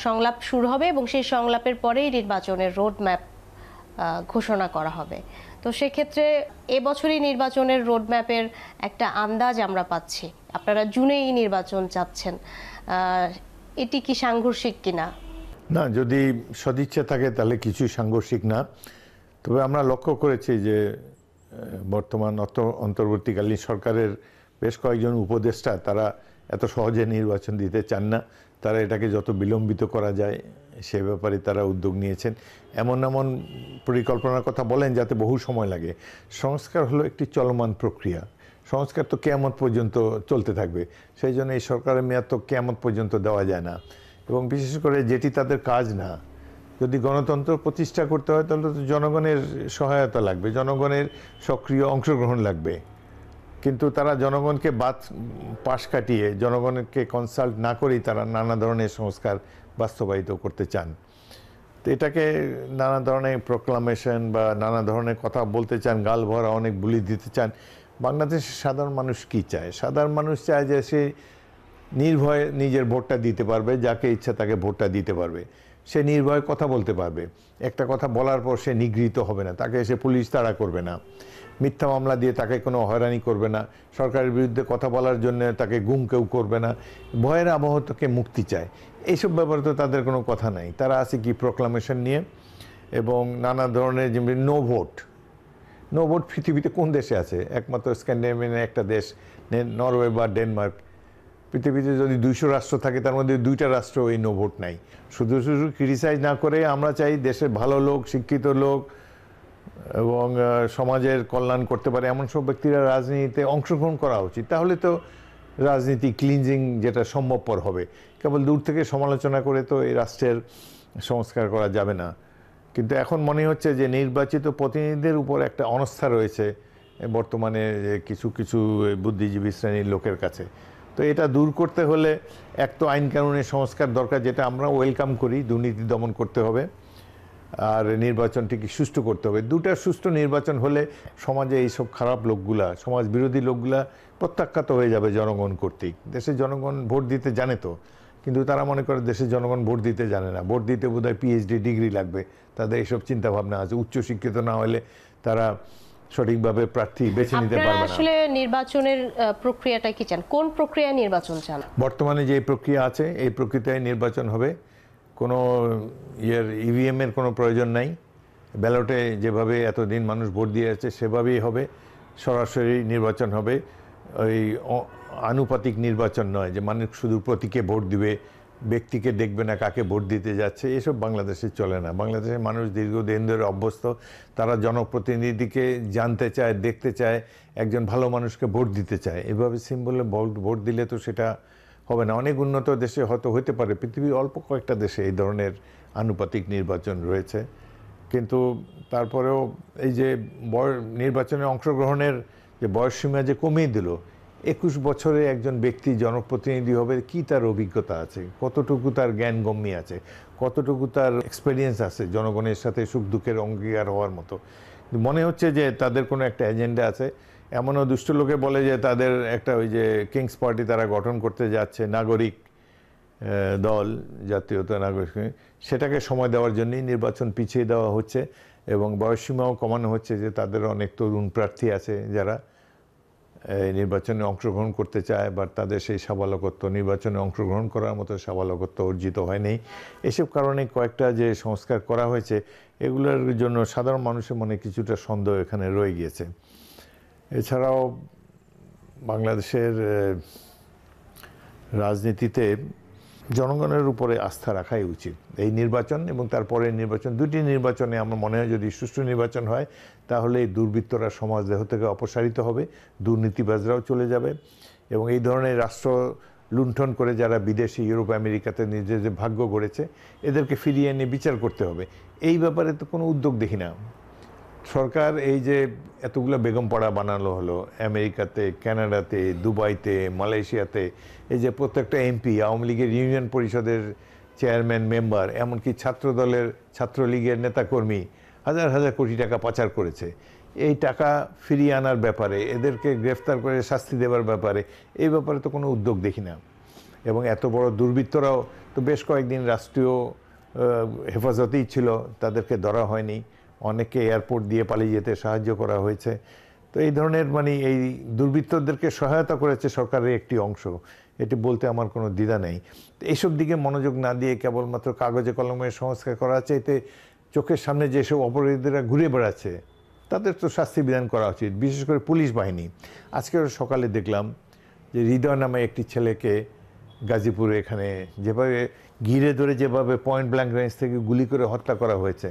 সংলাপ শুরু হবে এবং সেই সংলাপের পরেই নির্বাচনের রোডম্যাপ ঘোষণা করা হবে। তো সেক্ষেত্রে এবছরই নির্বাচনের রোডম্যাপের একটা আন্দাজ আমরা পাচ্ছি। আপনারা জুনেই নির্বাচন চাচ্ছেন, এটি কি সাংঘর্ষিক কিনা? না, যদি সদিচ্ছা থাকে তাহলে কিছুই সাংঘর্ষিক না। তবে আমরা লক্ষ্য করেছি যে বর্তমান অন্তর্বর্তীকালীন সরকারের বেশ কয়েকজন উপদেষ্টা তারা এত সহজে নির্বাচন দিতে চান না। তারা এটাকে যত বিলম্বিত করা যায় সে ব্যাপারে তারা উদ্যোগ নিয়েছেন। এমন পরিকল্পনার কথা বলেন যাতে বহু সময় লাগে। সংস্কার হলো একটি চলমান প্রক্রিয়া। সংস্কার তো কিয়ামত পর্যন্ত চলতে থাকবে। সেই জন্য এই সরকারের মেয়াদ তো কিয়ামত পর্যন্ত দেওয়া যায় না। এবং বিশেষ করে যেটি তাদের কাজ না, যদি গণতন্ত্র প্রতিষ্ঠা করতে হয় তাহলে তো জনগণের সহায়তা লাগবে, জনগণের সক্রিয় অংশগ্রহণ লাগবে। কিন্তু তারা জনগণকে পাশ কাটিয়ে জনগণকে কনসাল্ট না করেই তারা নানা ধরনের সংস্কার বাস্তবায়িত করতে চান। তো এটাকে নানা ধরনের প্রোক্লামেশন বা নানা ধরনের কথা বলতে চান, গাল ভরা অনেক বুলি দিতে চান। বাংলাদেশের সাধারণ মানুষ কি চায়? সাধারণ মানুষ চায় যে সে নির্ভয়ে নিজের ভোটটা দিতে পারবে, যাকে ইচ্ছা তাকে ভোটটা দিতে পারবে, সে নির্ভয়ে কথা বলতে পারবে, একটা কথা বলার পর সে নিগৃহীত হবে না, তাকে এসে পুলিশ তাড়া করবে না, মিথ্যা মামলা দিয়ে তাকে কোনো হয়রানি করবে না, সরকারের বিরুদ্ধে কথা বলার জন্য তাকে গুম কেউ করবে না, ভয়ের আবহ থেকে মুক্তি চায়। এইসব ব্যাপারে তো তাদের কোনো কথা নাই। তারা আছে কি প্রোক্লামেশন নিয়ে এবং নানা ধরনের, যেমনি নো ভোট পৃথিবীতে কোন দেশে আছে? একমাত্র স্ক্যান্ডিনেভিয়ান একটা দেশ, নরওয়ে বা ডেনমার্ক। পৃথিবীতে যদি 200 রাষ্ট্র থাকে তার মধ্যে 2টা রাষ্ট্র এই নো ভোট নাই। শুধু ক্রিটিসাইজ না করে আমরা চাই দেশের ভালো লোক, শিক্ষিত লোক এবং সমাজের কল্যাণ করতে পারে এমন সব ব্যক্তিরা রাজনীতিতে অংশগ্রহণ করা উচিত। তাহলে তো রাজনীতি ক্লিনজিং যেটা সম্ভবপর হবে। কেবল দূর থেকে সমালোচনা করে তো এই রাষ্ট্রের সংস্কার করা যাবে না। কিন্তু এখন মনে হচ্ছে যে নির্বাচিত প্রতিনিধিদের উপর একটা অনাস্থা রয়েছে বর্তমানে কিছু কিছু বুদ্ধিজীবী শ্রেণীর লোকের কাছে। তো এটা দূর করতে হলে এক তো আইন কানুনের সংস্কার দরকার, যেটা আমরা ওয়েলকাম করি, দুর্নীতি দমন করতে হবে, আর নির্বাচনটিকে সুষ্ঠু করতে হবে। দুটা সুষ্ঠু নির্বাচন হলে সমাজে এইসব খারাপ লোকগুলা, সমাজ বিরোধী লোকগুলা প্রত্যাখ্যাত হয়ে যাবে জনগণ কর্তৃক। দেশের জনগণ ভোট দিতে জানে তো, কিন্তু তারা মনে করে দেশের জনগণ ভোট দিতে জানে না, ভোট দিতে বোধহয় পিএইচডি ডিগ্রি লাগবে, তাদের এইসব চিন্তাভাবনা আছে। উচ্চশিক্ষিত না হলে তারা সঠিকভাবে প্রার্থী বেছে নিতে পারবে না। আসলে নির্বাচনের প্রক্রিয়াটা কি চান, কোন প্রক্রিয়ায় নির্বাচন চান? বর্তমানে যে প্রক্রিয়া আছে এই প্রক্রিয়ায় নির্বাচন হবে, কোনো ইভিএম এর কোনো প্রয়োজন নাই, ব্যালটে যেভাবে এতদিন মানুষ ভোট দিয়ে আছে সেভাবেই হবে, সরাসরি নির্বাচন হবে। ওই আনুপাতিক নির্বাচন নয় যে মানুষ শুধু প্রতীকে ভোট দিবে, ব্যক্তিকে দেখবে না কাকে ভোট দিতে যাচ্ছে, এসব বাংলাদেশে চলে না। বাংলাদেশের মানুষ দীর্ঘদিন ধরে অভ্যস্ত, তারা জনপ্রতিনিধিকে জানতে চায়, দেখতে চায়, একজন ভালো মানুষকে ভোট দিতে চায়। এভাবে সিম্বলে ভোট দিলে তো সেটা হবে না। অনেক উন্নত দেশে হয়তো হতে পারে, পৃথিবীর অল্প কয়েকটা দেশে এই ধরনের আনুপাতিক নির্বাচন রয়েছে, কিন্তু তারপরেও এই যে নির্বাচনে অংশগ্রহণের যে বয়সসীমা যে কমিয়ে দিল, 21 বছরে একজন ব্যক্তি জনপ্রতিনিধি হবে, কি তার অভিজ্ঞতা আছে, কতটুকু তার জ্ঞানগম্যি আছে, কতটুকু তার এক্সপেরিয়েন্স আছে জনগণের সাথে সুখ দুঃখের অঙ্গীকার হওয়ার মতো। মনে হচ্ছে যে তাদের কোনো একটা এজেন্ডা আছে। এমনও দুষ্ট লোকে বলে যে তাদের একটা ওই যে কিংস পার্টি তারা গঠন করতে যাচ্ছে, নাগরিক দল, জাতীয়তা নাগরিক, সেটাকে সময় দেওয়ার জন্যই নির্বাচন পিছিয়ে দেওয়া হচ্ছে এবং বয়সসীমাও কমানো হচ্ছে। যে তাদের অনেক তরুণ প্রার্থী আছে যারা নির্বাচনে অংশগ্রহণ করতে চায়, বা তাদের সেই সাবালকত্ব, নির্বাচনে অংশগ্রহণ করার মতো সাবালকত্ব অর্জিত হয়নি। এসব কারণে কয়েকটা যে সংস্কার করা হয়েছে এগুলোর জন্য সাধারণ মানুষের মনে কিছুটা সন্দেহ এখানে রয়ে গিয়েছে। এছাড়াও বাংলাদেশের রাজনীতিতে জনগণের উপরে আস্থা রাখাই উচিত। এই নির্বাচন এবং তারপরের নির্বাচন, দুটি নির্বাচনে আমার মনে হয় যদি সুষ্ঠু নির্বাচন হয় তাহলে এই দুর্বৃত্তরা সমাজ দেহ থেকে অপসারিত হবে, দুর্নীতিবাজরাও চলে যাবে এবং এই ধরনের রাষ্ট্র লুণ্ঠন করে যারা বিদেশি ইউরোপ আমেরিকাতে নিজেদের ভাগ্য গড়েছে এদেরকে ফিরিয়ে এনে বিচার করতে হবে। এই ব্যাপারে তো কোনো উদ্যোগ দেখি না। সরকার এই যে এতগুলো বেগমপাড়া বানানো হলো আমেরিকাতে, কানাডাতে, দুবাইতে, মালয়েশিয়াতে, এই যে প্রত্যেকটা এমপি, আওয়ামী লীগের ইউনিয়ন পরিষদের চেয়ারম্যান, মেম্বার, এমনকি ছাত্রদলের, ছাত্রলীগের নেতাকর্মী হাজার হাজার কোটি টাকা পাচার করেছে। এই টাকা ফিরিয়ে আনার ব্যাপারে, এদেরকে গ্রেফতার করে শাস্তি দেওয়ার ব্যাপারে, এই ব্যাপারে তো কোনো উদ্যোগ দেখি না। এবং এত বড় দুর্বৃত্তরাও তো বেশ কয়েকদিন রাষ্ট্রীয় হেফাজতেই ছিল, তাদেরকে ধরা হয়নি, অনেকে এয়ারপোর্ট দিয়ে পালিয়ে যেতে সাহায্য করা হয়েছে। তো এই ধরনের এই দুর্বৃত্তদেরকে সহায়তা করেছে সরকারের একটি অংশ, এটি বলতে আমার কোনো দ্বিধা নেই। তো এইসব দিকে মনোযোগ না দিয়ে কেবলমাত্র কাগজে কলমে সংস্কার করা চাইতে চোখের সামনে যেসব অপরাধীরা ঘুরে বেড়াচ্ছে তাদের তো শাস্তি বিধান করা উচিত, বিশেষ করে পুলিশ বাহিনী। আজকে সকালে দেখলাম যে হৃদয় নামে একটি ছেলেকে গাজীপুরে এখানে যেভাবে ঘিরে ধরে যেভাবে পয়েন্ট ব্ল্যাঙ্ক রেঞ্জ থেকে গুলি করে হত্যা করা হয়েছে,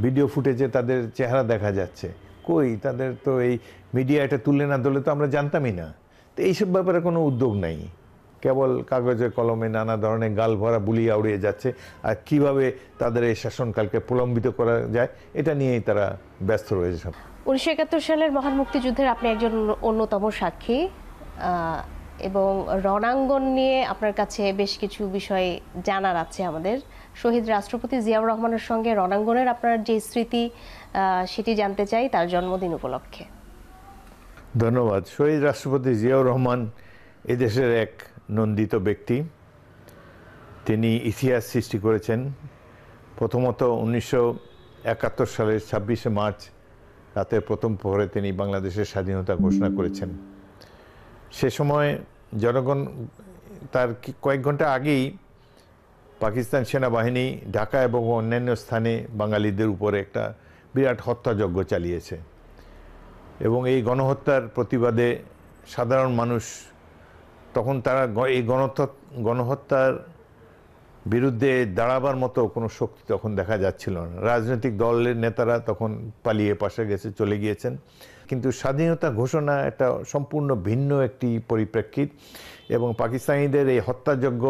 ভিডিও ফুটেজে তাদের চেহারা দেখা যাচ্ছে। কই তাদের তো এই মিডিয়া এটা তুলে না ধরলে তো আমরা জানতামই না। তো এইসব ব্যাপারে কোনো উদ্যোগ নাই, কেবল কাগজে কলমে নানা ধরনের গাল ভরা বুলিয়া উড়িয়ে যাচ্ছে। আর কিভাবে তাদের এই শাসনকালকে প্রলম্বিত করা যায় এটা নিয়েই তারা ব্যস্ত রয়েছে। 1971 সালের মহান মুক্তিযুদ্ধের আপনি একজন অন্যতম সাক্ষী, এবং রণাঙ্গন নিয়ে আপনার কাছে বেশ কিছু বিষয় জানার আছে আমাদের। শহীদ রাষ্ট্রপতি জিয়াউর রহমানের সঙ্গে রণাঙ্গনের আপনার যে স্মৃতি সেটি জানতে চাই তার জন্মদিন উপলক্ষে। ধন্যবাদ। শহীদ রাষ্ট্রপতি জিয়াউর রহমান এদেশের এক নন্দিত ব্যক্তি। তিনি ইতিহাস সৃষ্টি করেছেন। প্রথমত 1971 সালের 26শে মার্চ রাতের প্রথম প্রহরে তিনি বাংলাদেশের স্বাধীনতা ঘোষণা করেছেন। সে সময় জনগণ তার কয়েক ঘন্টা আগেই পাকিস্তান সেনাবাহিনী ঢাকা এবং অন্যান্য স্থানে বাঙালিদের উপরে একটা বিরাট হত্যাযজ্ঞ চালিয়েছে এবং এই গণহত্যার প্রতিবাদে সাধারণ মানুষ তখন তারা এই গণহত্যার বিরুদ্ধে দাঁড়াবার মতো কোনো শক্তি তখন দেখা যাচ্ছিল না। রাজনৈতিক দলের নেতারা তখন পালিয়ে পাশে চলে গিয়েছেন। কিন্তু স্বাধীনতা ঘোষণা একটা সম্পূর্ণ ভিন্ন একটি পরিপ্রেক্ষিত এবং পাকিস্তানিদের এই হত্যাযজ্ঞ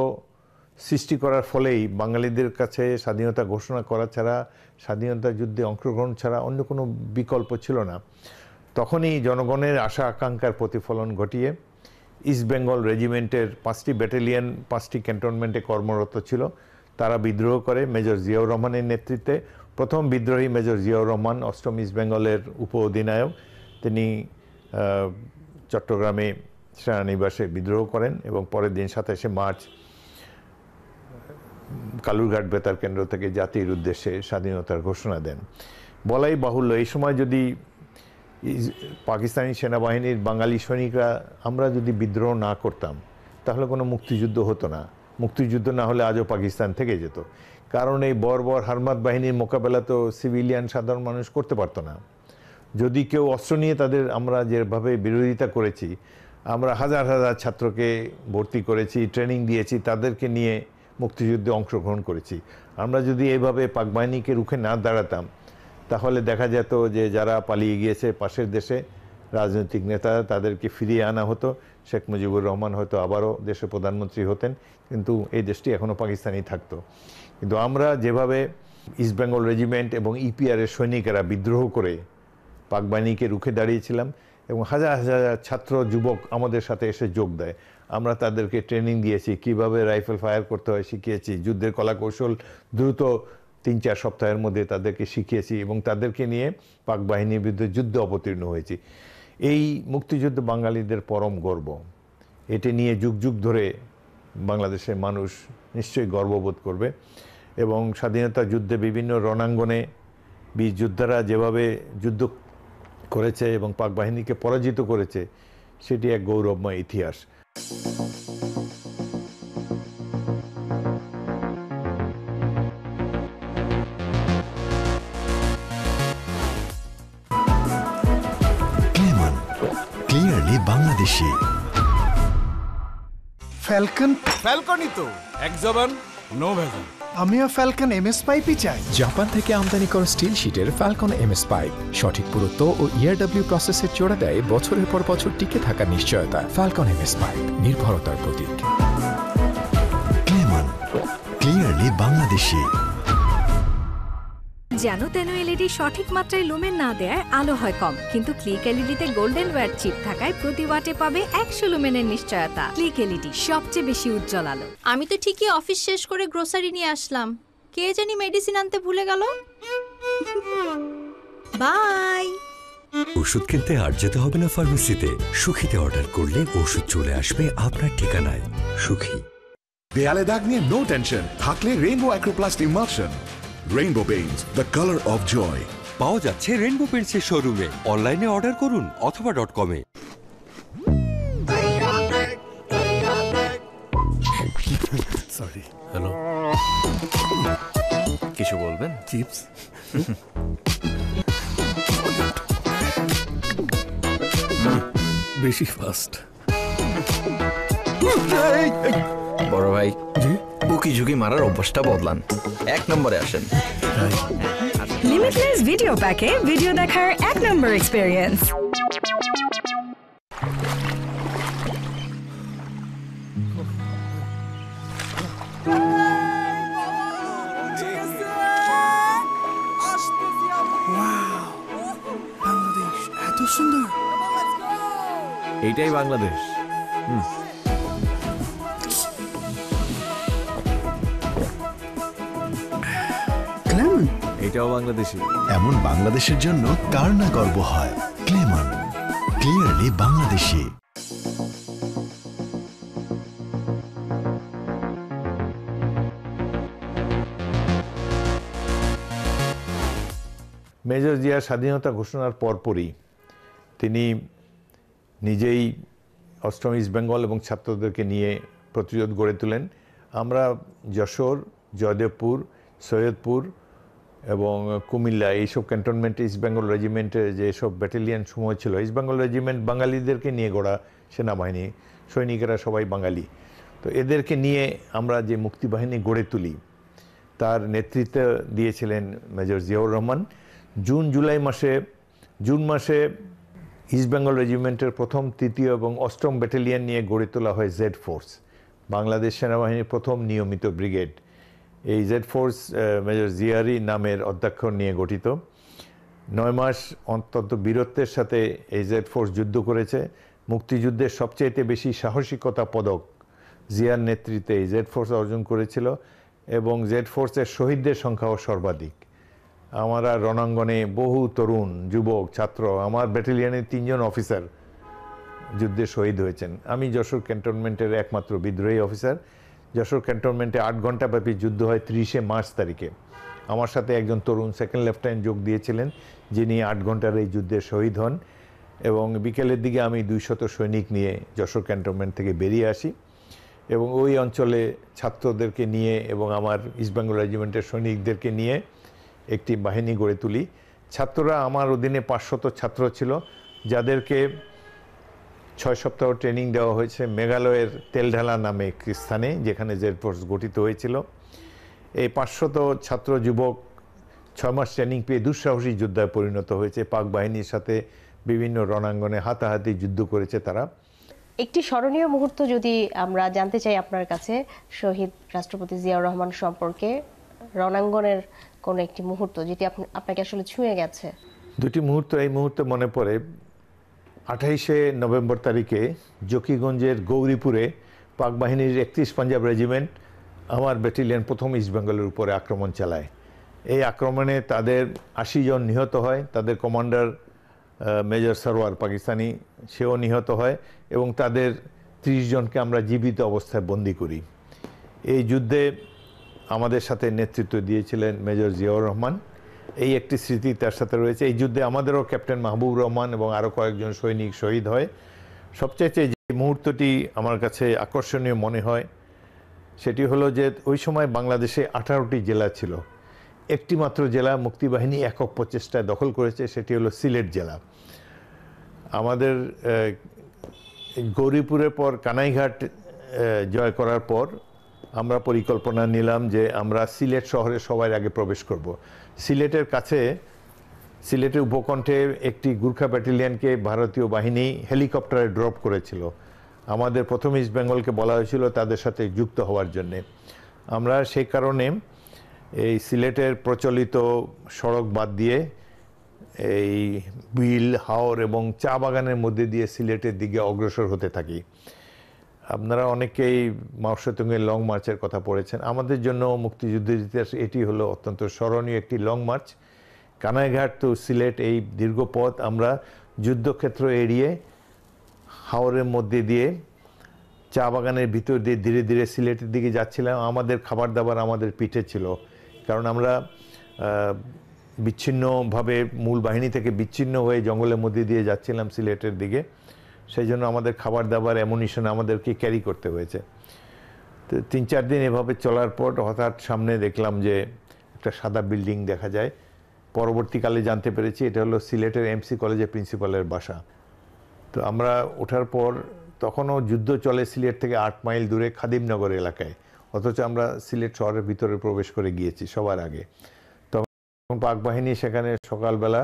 সৃষ্টি করার ফলেই বাঙালিদের কাছে স্বাধীনতা ঘোষণা করা ছাড়া, স্বাধীনতা যুদ্ধে অংশগ্রহণ ছাড়া অন্য কোনো বিকল্প ছিল না। তখনই জনগণের আশা আকাঙ্ক্ষার প্রতিফলন ঘটিয়ে ইস্ট বেঙ্গল রেজিমেন্টের 5টি ব্যাটালিয়ন 5টি ক্যান্টনমেন্টে কর্মরত ছিল, তারা বিদ্রোহ করে মেজর জিয়াউর রহমানের নেতৃত্বে। প্রথম বিদ্রোহী মেজর জিয়াউর রহমান 8ম ইস্ট বেঙ্গলের উপ অধিনায়ক, তিনি চট্টগ্রামে সেনানিবাসে বিদ্রোহ করেন এবং পরের দিন 27শে মার্চ কালুরঘাট বেতার কেন্দ্র থেকে জাতির উদ্দেশ্যে স্বাধীনতার ঘোষণা দেন। বলাই বাহুল্য, এই সময় যদি পাকিস্তানি সেনাবাহিনীর বাঙালি সৈনিকরা আমরা যদি বিদ্রোহ না করতাম তাহলে কোনো মুক্তিযুদ্ধ হতো না। মুক্তিযুদ্ধ না হলে আজও পাকিস্তান থেকে যেত, কারণ এই বর্বর হারমাত বাহিনীর মোকাবেলা তো সিভিলিয়ান সাধারণ মানুষ করতে পারতো না। যদি কেউ অস্ত্র নিয়ে তাদের আমরা যেভাবে বিরোধিতা করেছি, আমরা হাজার হাজার ছাত্রকে ভর্তি করেছি, ট্রেনিং দিয়েছি, তাদেরকে নিয়ে মুক্তিযুদ্ধে অংশগ্রহণ করেছি। আমরা যদি এইভাবে পাক বাহিনীকে রুখে না দাঁড়াতাম তাহলে দেখা যেত যে যারা পালিয়ে গিয়েছে পাশের দেশে রাজনৈতিক নেতা, তাদেরকে ফিরিয়ে আনা হতো। শেখ মুজিবুর রহমান হয়তো আবারও দেশের প্রধানমন্ত্রী হতেন, কিন্তু এই দেশটি এখনও পাকিস্তানি থাকতো। কিন্তু আমরা যেভাবে ইস্ট বেঙ্গল রেজিমেন্ট এবং ইপিআরের সৈনিকেরা বিদ্রোহ করে পাক বাহিনীকে রুখে দাঁড়িয়েছিলাম এবং হাজার হাজার ছাত্র যুবক আমাদের সাথে এসে যোগ দেয়, আমরা তাদেরকে ট্রেনিং দিয়েছি, কিভাবে রাইফেল ফায়ার করতে হয় শিখিয়েছি, যুদ্ধের কলাকৌশল দ্রুত 3-4 সপ্তাহের মধ্যে তাদেরকে শিখিয়েছি এবং তাদেরকে নিয়ে পাক বাহিনীর বিরুদ্ধে যুদ্ধে অবতীর্ণ হয়েছি। এই মুক্তিযুদ্ধ বাঙালিদের পরম গর্ব, এটি নিয়ে যুগ যুগ ধরে বাংলাদেশের মানুষ নিশ্চয়ই গর্ববোধ করবে। এবং স্বাধীনতা যুদ্ধে বিভিন্ন রণাঙ্গনে বীর যোদ্ধারা যেভাবে যুদ্ধ করেছে এবং পাক বাহিনীকে পরাজিত করেছে, সেটি এক গৌরবময় ইতিহাস। ক্লিয়ারলি বাংলাদেশি। ফ্যালকনই তো এক জবান নো ভেজাল। আমিও ফ্যালকন এমএস পাইপই চাই। জাপান থেকে আমদানি করা স্টিল শিটের ফ্যালকন এমএস পাইপ সঠিক পুরুত্ব ও ইয়ারডব্লিউ প্রসেসের জোড়া দেয় বছরের পর বছর টিকে থাকার নিশ্চয়তা। ফ্যালকন এমএস পাইপ, নির্ভরতার প্রতীক। ক্লিয়ারলি বাংলাদেশি। যেন তেন এলইডি সঠিক মাত্রায় লুমেন না দেয় আলো হয় কম, কিন্তু ক্লিক এলইডিতে গোল্ডেন ওয়্যার চিপ থাকায় প্রতি ওয়াটে পাবে 100 লুমেনের নিশ্চয়তা। ক্লিক এলইডি, সবচেয়ে বেশি উজ্জ্বল আলো। আমি তো ঠিকই অফিস শেষ করে গ্রোসারি নিয়ে আসলাম, কে জানি মেডিসিন আনতে ভুলে গেল। বাই। ওষুধ কিনতে আর যেতে হবে না ফার্মেসিতে। সুখিতে অর্ডার করলে ওষুধ চলে আসবে আপনার ঠিকানায়। সুখী। দেয়ালে দাগ নিয়ে নো টেনশন, থাকলে Rainbow Acroplast emulsion. Rainbow paints, the colour of joy. পাওয়া যাচ্ছে রেইনবো পেইন্টসের শোরুমে। অনলাইনে অর্ডার করুন অথবা .com-এ। সরি। হ্যালো, কিছু বলবেন? চিপস। বেশি ফাস্ট। বড় ভাই, উকি ঝুঁকি মারার অভ্যাসটা বদলান, 1 নম্বরে আসেন। লিমিটলেস ভিডিও প্যাকে ভিডিও দেখার 1 নম্বর এক্সপেরিয়েন্স। বাংলাদেশ এত সুন্দর। এইটাই বাংলাদেশ। এটাও বাংলাদেশি। এমন বাংলাদেশের জন্য কার না গর্ব হয়। ক্লেমন, ক্লিয়ারলি বাংলাদেশি। মেজর জিয়া স্বাধীনতা ঘোষণার পরপরই তিনি নিজেই 8ম ইস্ট বেঙ্গল এবং ছাত্রদেরকে নিয়ে প্রতিরোধ গড়ে তোলেন। আমরা যশোর, জয়দেবপুর, সৈয়দপুর এবং কুমিল্লা এইসব ক্যান্টনমেন্টে ইস্ট বেঙ্গল রেজিমেন্টের যেসব ব্যাটালিয়ন সময় ছিল, ইস্ট বেঙ্গল রেজিমেন্ট বাঙালিদেরকে নিয়ে গড়া সেনাবাহিনী, সৈনিকেরা সবাই বাঙালি। তো এদেরকে নিয়ে আমরা যে মুক্তিবাহিনী গড়ে তুলি তার নেতৃত্ব দিয়েছিলেন মেজর জিয়াউর রহমান। জুন মাসে ইস্ট বেঙ্গল রেজিমেন্টের 1ম, 3য় এবং 8ম ব্যাটালিয়ন নিয়ে গড়ে তোলা হয় জেড ফোর্স। বাংলাদেশ সেনাবাহিনীর প্রথম নিয়মিত ব্রিগেড। এই জেড ফোর্স মেজর জিয়ারি নামের অধ্যক্ষ নিয়ে গঠিত। 9 মাস অন্তত বীরত্বের সাথে এই জেড ফোর্স যুদ্ধ করেছে। মুক্তিযুদ্ধের সবচেয়ে বেশি সাহসিকতা পদক জিয়ার নেতৃত্বে এই জেড ফোর্স অর্জন করেছিল এবং জেড ফোর্সের শহীদদের সংখ্যাও সর্বাধিক। আমরা রণাঙ্গনে বহু তরুণ যুবক ছাত্র, আমার ব্যাটালিয়নের 3 জন অফিসার যুদ্ধে শহীদ হয়েছেন। আমি যশোর ক্যান্টনমেন্টের একমাত্র বিদ্রোহী অফিসার। যশোর ক্যান্টনমেন্টে 8 ঘণ্টাব্যাপী যুদ্ধ হয় 30শে মার্চ তারিখে। আমার সাথে একজন তরুণ সেকেন্ড লেফটেন্যান্ট যোগ দিয়েছিলেন, যিনি 8 ঘণ্টার এই যুদ্ধে শহীদ হন। এবং বিকেলের দিকে আমি 200 সৈনিক নিয়ে যশোর ক্যান্টনমেন্ট থেকে বেরিয়ে আসি এবং ওই অঞ্চলে ছাত্রদেরকে নিয়ে এবং আমার ইস্ট বেঙ্গল রেজিমেন্টের সৈনিকদেরকে নিয়ে একটি বাহিনী গড়ে তুলি। ছাত্ররা আমার অধীনে 500 ছাত্র ছিল, যাদেরকে 6 সপ্তাহ ট্রেনিং দেওয়া হয়েছে মেঘালয়ের তেলঢালা নামে একটি স্থানে, যেখানে জেড ফোর্স গঠিত হয়েছিল। এই 500 ছাত্র যুবক 6 মাস ট্রেনিং পেয়ে দুঃসাহসী যোদ্ধায় পরিণত হয়েছে। পাক বাহিনীর সাথে বিভিন্ন রণাঙ্গনে হাতাহাতি যুদ্ধ করেছে তারা। একটি স্মরণীয় মুহূর্ত যদি আমরা জানতে চাই আপনার কাছে শহীদ রাষ্ট্রপতি জিয়াউর রহমান সম্পর্কে, রণাঙ্গনের কোনো একটি মুহূর্ত যেটি আপনাকে আসলে ছুঁয়ে গেছে। দুটি মুহূর্ত এই মুহূর্তে মনে পড়ে। 28শে নভেম্বর তারিখে জকিগঞ্জের গৌরীপুরে পাক বাহিনীর 31 পাঞ্জাব রেজিমেন্ট আমার ব্যাটালিয়ন প্রথম ইস্ট বেঙ্গলের উপরে আক্রমণ চালায়। এই আক্রমণে তাদের 80 জন নিহত হয়। তাদের কমান্ডার মেজর সরওয়ার পাকিস্তানি, সেও নিহত হয় এবং তাদের 30 জনকে আমরা জীবিত অবস্থায় বন্দী করি। এই যুদ্ধে আমাদের সাথে নেতৃত্ব দিয়েছিলেন মেজর জিয়াউর রহমান। এই একটি স্মৃতি তার সাথে রয়েছে। এই যুদ্ধে আমাদেরও ক্যাপ্টেন মাহবুব রহমান এবং আরও কয়েকজন সৈনিক শহীদ হয়। সবচেয়ে যে মুহূর্তটি আমার কাছে আকর্ষণীয় মনে হয় সেটি হলো যে ওই সময় বাংলাদেশে 18টি জেলা ছিল। একটি মাত্র জেলা মুক্তিবাহিনী একক প্রচেষ্টায় দখল করেছে, সেটি হলো সিলেট জেলা। আমাদের গৌরীপুরের পর কানাইঘাট জয় করার পর আমরা পরিকল্পনা নিলাম যে আমরা সিলেট শহরে সবার আগে প্রবেশ করব। সিলেটের কাছে, সিলেটের উপকণ্ঠে একটি গুর্খা ব্যাটালিয়নকে ভারতীয় বাহিনী হেলিকপ্টারে ড্রপ করেছিল। আমাদের প্রথম ইস্ট বেঙ্গলকে বলা হয়েছিল তাদের সাথে যুক্ত হওয়ার জন্যে। আমরা সেই কারণে এই সিলেটের প্রচলিত সড়ক বাদ দিয়ে এই বিল, হাওর এবং চা বাগানের মধ্যে দিয়ে সিলেটের দিকে অগ্রসর হতে থাকি। আপনারা অনেকেই মাও সেতুংয়ের লং মার্চের কথা পড়েছেন। আমাদের জন্য মুক্তিযুদ্ধের ইতিহাস এটি হলো অত্যন্ত স্মরণীয় একটি long march. Kanaighat to Sylhet এই দীর্ঘ পথ আমরা যুদ্ধক্ষেত্র এড়িয়ে হাওরের মধ্যে দিয়ে চা বাগানের ভিতর দিয়ে ধীরে ধীরে সিলেটের দিকে যাচ্ছিলাম। আমাদের খাবার দাবার আমাদের পিঠে ছিল, কারণ আমরা বিচ্ছিন্নভাবে মূল বাহিনী থেকে বিচ্ছিন্ন হয়ে জঙ্গলের মধ্যে দিয়ে যাচ্ছিলাম সিলেটের দিকে। সেই জন্য আমাদের খাবার দাবার অ্যামুনিশন আমাদেরকে ক্যারি করতে হয়েছে। তো 3-4 দিন এভাবে চলার পর হঠাৎ সামনে দেখলাম যে একটা সাদা বিল্ডিং দেখা যায়। পরবর্তীকালে জানতে পেরেছি এটা হলো সিলেটের এমসি কলেজের প্রিন্সিপালের বাসা। তো আমরা ওঠার পর তখনও যুদ্ধ চলে সিলেট থেকে 8 মাইল দূরে খাদিমনগর এলাকায়, অথচ আমরা সিলেট শহরের ভিতরে প্রবেশ করে গিয়েছি সবার আগে। তখন পাক বাহিনী সেখানে সকালবেলা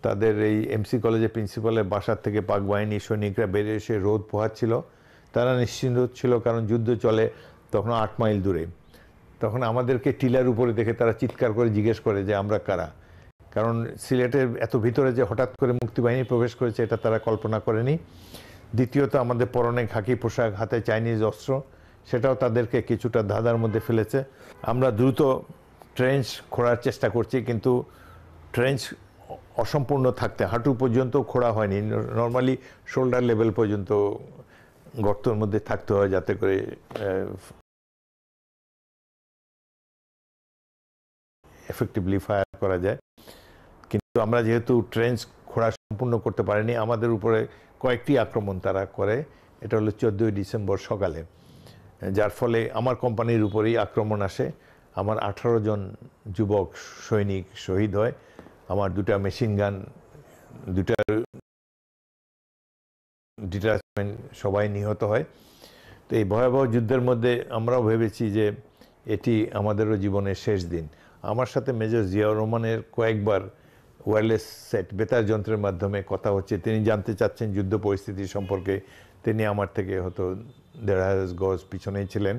তাদের এই এমসি কলেজের প্রিন্সিপালের বাসার থেকে পাক বাহিনীর সৈনিকরা বেরিয়ে এসে রোদ পোহাচ্ছিল। তারা নিশ্চিন্ত ছিল, কারণ যুদ্ধ চলে তখন 8 মাইল দূরে। তখন আমাদেরকে টিলার উপরে দেখে তারা চিৎকার করে জিজ্ঞেস করে যে আমরা কারা, কারণ সিলেটের এত ভিতরে যে হঠাৎ করে মুক্তিবাহিনী প্রবেশ করেছে এটা তারা কল্পনা করেনি। দ্বিতীয়ত আমাদের পরনে খাকি পোশাক, হাতে চাইনিজ অস্ত্র, সেটাও তাদেরকে কিছুটা ধাঁধার মধ্যে ফেলেছে। আমরা দ্রুত ট্রেঞ্চ খোঁড়ার চেষ্টা করছি, কিন্তু ট্রেঞ্চ অসম্পূর্ণ থাকতে হাঁটু পর্যন্ত খোঁড়া হয়নি। নর্মালি শোল্ডার লেভেল পর্যন্ত গর্তের মধ্যে থাকতে হয় যাতে করে এফেক্টিভলি ফায়ার করা যায়। কিন্তু আমরা যেহেতু ট্রেঞ্চ খোঁড়া সম্পূর্ণ করতে পারিনি, আমাদের উপরে কয়েকটি আক্রমণ তারা করে। এটা হলো 14 ডিসেম্বর সকালে, যার ফলে আমার কোম্পানির উপরেই আক্রমণ আসে। আমার 18 জন যুবক সৈনিক শহীদ হয়। আমার 2টা মেশিন গান, 2টা ডিটাচমেন্ট সবাই নিহত হয়। তো এই ভয়াবহ যুদ্ধের মধ্যে আমরাও ভেবেছি যে এটি আমাদেরও জীবনের শেষ দিন। আমার সাথে মেজর জিয়াউর রহমানের কয়েকবার ওয়্যারলেস সেট বেতার যন্ত্রের মাধ্যমে কথা হচ্ছে। তিনি জানতে চাচ্ছেন যুদ্ধ পরিস্থিতি সম্পর্কে। তিনি আমার থেকে হয়তো 1.5 গজ পিছনেই ছিলেন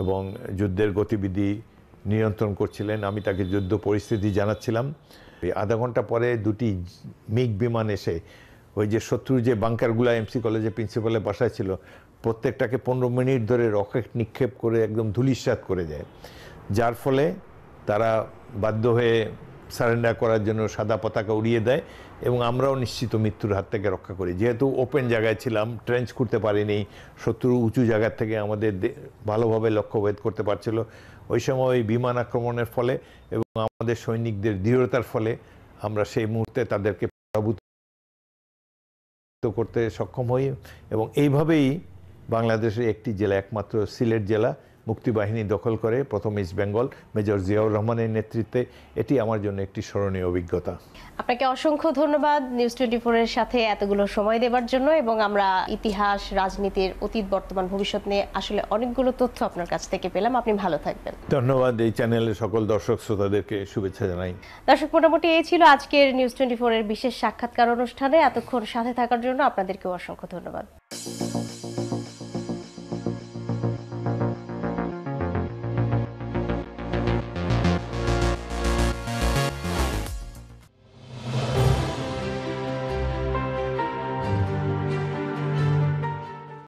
এবং যুদ্ধের গতিবিধি নিয়ন্ত্রণ করছিলেন। আমি তাকে যুদ্ধ পরিস্থিতি জানাচ্ছিলাম। আধা ঘন্টা পরে দুটি মিগ বিমান এসে ওই যে শত্রুর যে বাংকারগুলো এমসি কলেজে প্রিন্সিপালের বাসায় ছিল প্রত্যেকটাকে 15 মিনিট ধরে রকেট নিক্ষেপ করে একদম ধূলিসাৎ করে যায়, যার ফলে তারা বাধ্য হয়ে সারেন্ডার করার জন্য সাদা পতাকা উড়িয়ে দেয় এবং আমরাও নিশ্চিত মৃত্যুর হাত থেকে রক্ষা করি। যেহেতু ওপেন জায়গায় ছিলাম, ট্রেঞ্চ করতে পারিনি, শত্রু উঁচু জায়গা থেকে আমাদের ভালোভাবে লক্ষ্যভেদ করতে পারছিল, ওই সময় ওই বিমান আক্রমণের ফলে এবং আমাদের সৈনিকদের দৃঢ়তার ফলে আমরা সেই মুহূর্তে তাদেরকে পরাভূত করতে সক্ষম হই এবং এইভাবেই বাংলাদেশের একটি জেলা, একমাত্র সিলেট জেলা মুক্তিবাহিনী দখল করে প্রথম ইস্ট বেঙ্গল মেজর জিয়াউর রহমানের নেতৃত্বে। এটি আমার জন্য একটি স্মরণীয় অভিজ্ঞতা। আপনাকে অসংখ্য ধন্যবাদ নিউজ 24 এর সাথে এতগুলো সময় দেওয়ার জন্য, এবং আমরা ইতিহাস, রাজনীতির অতীত, বর্তমান, ভবিষ্যৎ নিয়ে আসলে অনেকগুলো তথ্য আপনার কাছ থেকে পেলাম। আপনি ভালো থাকবেন। ধন্যবাদ। এই চ্যানেলের সকল দর্শক শ্রোতাদেরকে শুভেচ্ছা জানাই। দর্শক, মোটামুটি এই ছিল আজকের নিউজ 24 এর বিশেষ সাক্ষাৎকার অনুষ্ঠানে। এতক্ষণ সাথে থাকার জন্য আপনাদেরকেও অসংখ্য ধন্যবাদ।